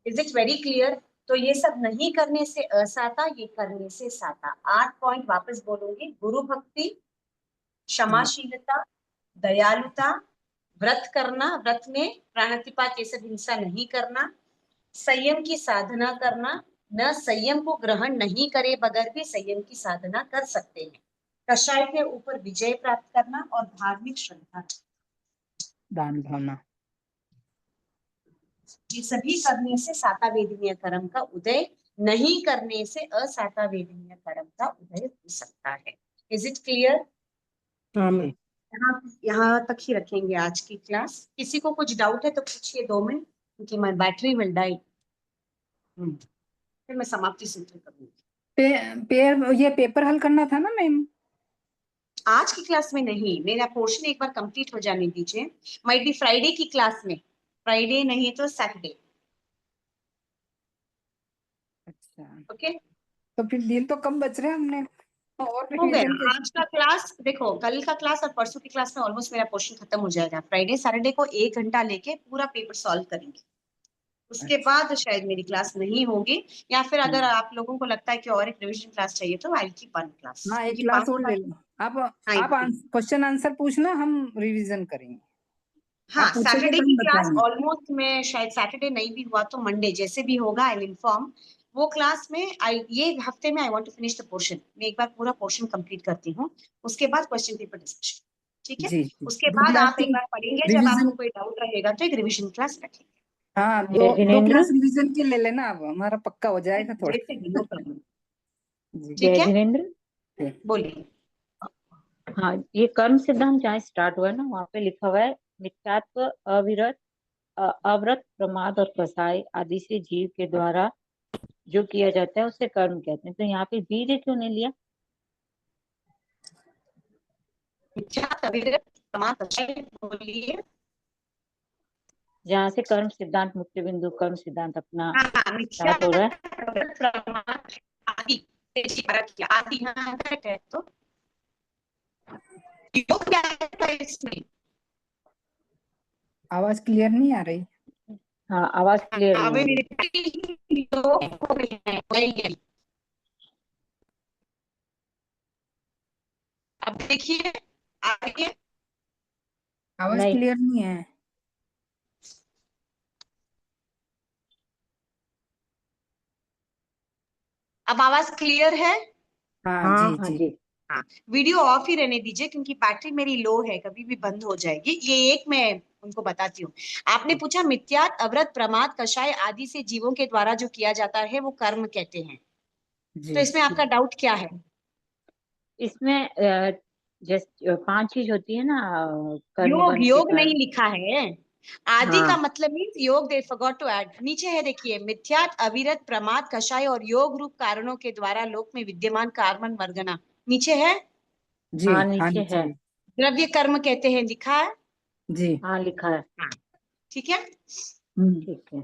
Is it very clear? तो ये सब नहीं करने से असाता, ये करने से साता। 8 पॉइंट वापस बोलूंगी। गुरु भक्ति, क्षमाशीलता, दयालुता, व्रत करना, व्रत में प्राणातिपात ये सब हिंसा नहीं करना, संयम की साधना करना, न संयम को ग्रहण नहीं करे बगैर भी संयम की साधना कर सकते हैं। कषाय के ऊपर विजय प्राप्त करना और धार्मिक श्रद्धा, दान भावना। ये सभी करने से सातावेदनीय कर्म का उदय, नहीं करने से असातावेदनीय कर्म का उदय हो सकता है। Is it clear? हाँ यहाँ तक ही रखेंगे आज की क्लास। किसी को कुछ डाउट है तो पूछिए 2 मिनट, क्योंकि माय बैटरी विल डाई। फिर मैं समाप्ति सूत्र करूंगी। ये पेपर हल करना था ना मैम? आज की क्लास में नहीं, मेरा पोर्शन एक बार कंप्लीट हो जाने दीजिए। माइट बी फ्राइडे की क्लास में, फ्राइडे नहीं तो सैटरडे। अच्छा, ओके, तो फिर दिन तो कम बच रहे हैं हमने, और हो गया। रिवीजन आज का क्लास देखो, कल का क्लास और परसों की क्लास में ऑलमोस्ट मेरा पोर्शन खत्म हो जाएगा। फ्राइडे सैटरडे को 1 घंटा लेके पूरा पेपर सॉल्व करेंगे। उसके बाद शायद मेरी क्लास नहीं होगी, या फिर अगर आप लोगों को लगता है कि और एक रिवीजन क्लास चाहिए तो आई कीप 1 क्लास। हाँ, एक क्लास और ले लो। आप क्वेश्चन आंसर पूछना, हम रिवीजन करेंगे। हाँ, आप पूछोगे सैटरडे तो की हम क्लास बताएंगे। ऑलमोस्ट में, शायद सैटरडे नहीं भी हुआ तो मंडे जैसे भी होगा आई विल इन्फॉर्म। वो क्लास में ये हफ्ते में I want to finish the portion. मैं एक बार पूरा पोर्शन कंप्लीट करती हूँ, उसके बाद क्वेश्चन पेपर डिस्कशन, ठीक है? जी जी। उसके दो बाद क्लास आप एक बार पढ़ेंगे, जब रिवीजन। आपको कोई डाउट रहेगा तो एक रिविजन क्लास रखेंगे। हाँ, जय दो जिनेंद्र। क्लास रिवीजन के ले लेना, अब हमारा पक्का हो जाएगा थोड़ा। जैसे भी, नो प्रॉब्लम। जी। ठीक जय है, जिनेंद्र। बोलिए। हाँ, ये कर्म सिद्धांत जहाँ स्टार्ट हुआ है ना, वहाँ पे लिखा हुआ है मिथ्यात्व, अविरत, अव्रत, प्रमाद और कसाय आदि से जीव के द्वारा जो किया जाता है उसे कर्म कहते हैं। तो यहाँ पे वीर्य क्यों नहीं लिया? बोलिए। जहाँ से कर्म सिद्धांत, मुख्य बिंदु कर्म सिद्धांत अपना हाँ, स्टार्ट हो रहा है। आदि आदि, हाँ करेक्ट है। तो योग क्या है इसमें? आवाज क्लियर नहीं आ रही। हाँ, आवाज क्लियर नहीं आ रही। योग हो गई है। अब देखिए आगे, आवाज नहीं, क्लियर नहीं है। अब आवाज क्लियर है? हाँ जी हाँ जी। जी। हाँ, वीडियो ऑफ ही रहने दीजिए क्योंकि बैटरी मेरी लो है, कभी भी बंद हो जाएगी। ये एक मैं उनको बताती हूँ। आपने पूछा मिथ्यात, अव्रत, प्रमाद, कषाय आदि से जीवों के द्वारा जो किया जाता है वो कर्म कहते हैं। जी तो इसमें आपका डाउट क्या है? इसमें जैसे 5 चीज होती है ना, कर्म योग, बन के योग नहीं कर्म। लिखा है। आदि का हाँ मतलब मीन्स योग, दे फॉरगॉट टू ऐड। नीचे है देखिए, मिथ्यात, अविरत, प्रमाद, कषाय और योग रूप कारणों के द्वारा लोक में विद्यमान कार्बन वर्गना। नीचे है जी। हाँ, हाँ नीचे नीचे है। है। द्रव्य कर्म कहते हैं, लिखा है। जी। हाँ, लिखा है। हाँ, ठीक है। ठीक है।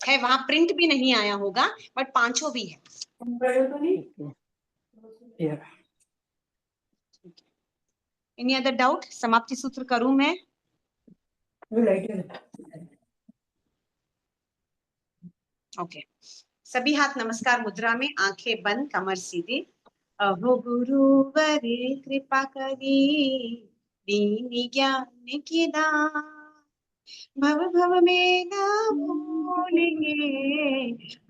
है वहां प्रिंट भी नहीं आया होगा, बट पांचों भी है। ठीक है। Yeah. Any other doubt? समाप्ति सूत्र करूं मैं? ओके, सभी हाथ नमस्कार मुद्रा में, आंखें बंद, कमर सीधी। अहो गुरुवर कृपा करी, दीन ज्ञान की दान, भव भव में न भूलेंगे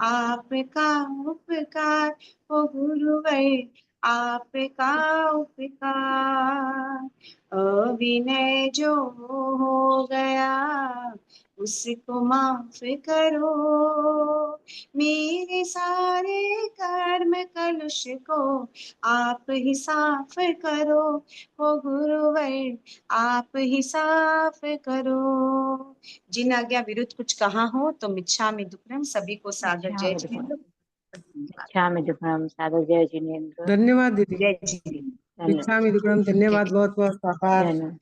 आपका उपकार। ओ गुरुवर आपका उपकार, अविनय जो हो गया उसको माफ करो, मेरे सारे कर्म कलुष को आप ही साफ करो। ओ गुरुवर आप ही साफ करो। जिन आज्ञा विरुद्ध कुछ कहा हो तो मिच्छामि दुक्कडम। सभी को सादर जय जिनेंद्र। इच्छामि दुक्कडम सादर जय जिनेंद्र। धन्यवाद दीदी। जय जिनेंद्र। धन्यवाद। इच्छामि दुक्कडम। धन्यवाद, बहुत बहुत आभार। धन्यवाद।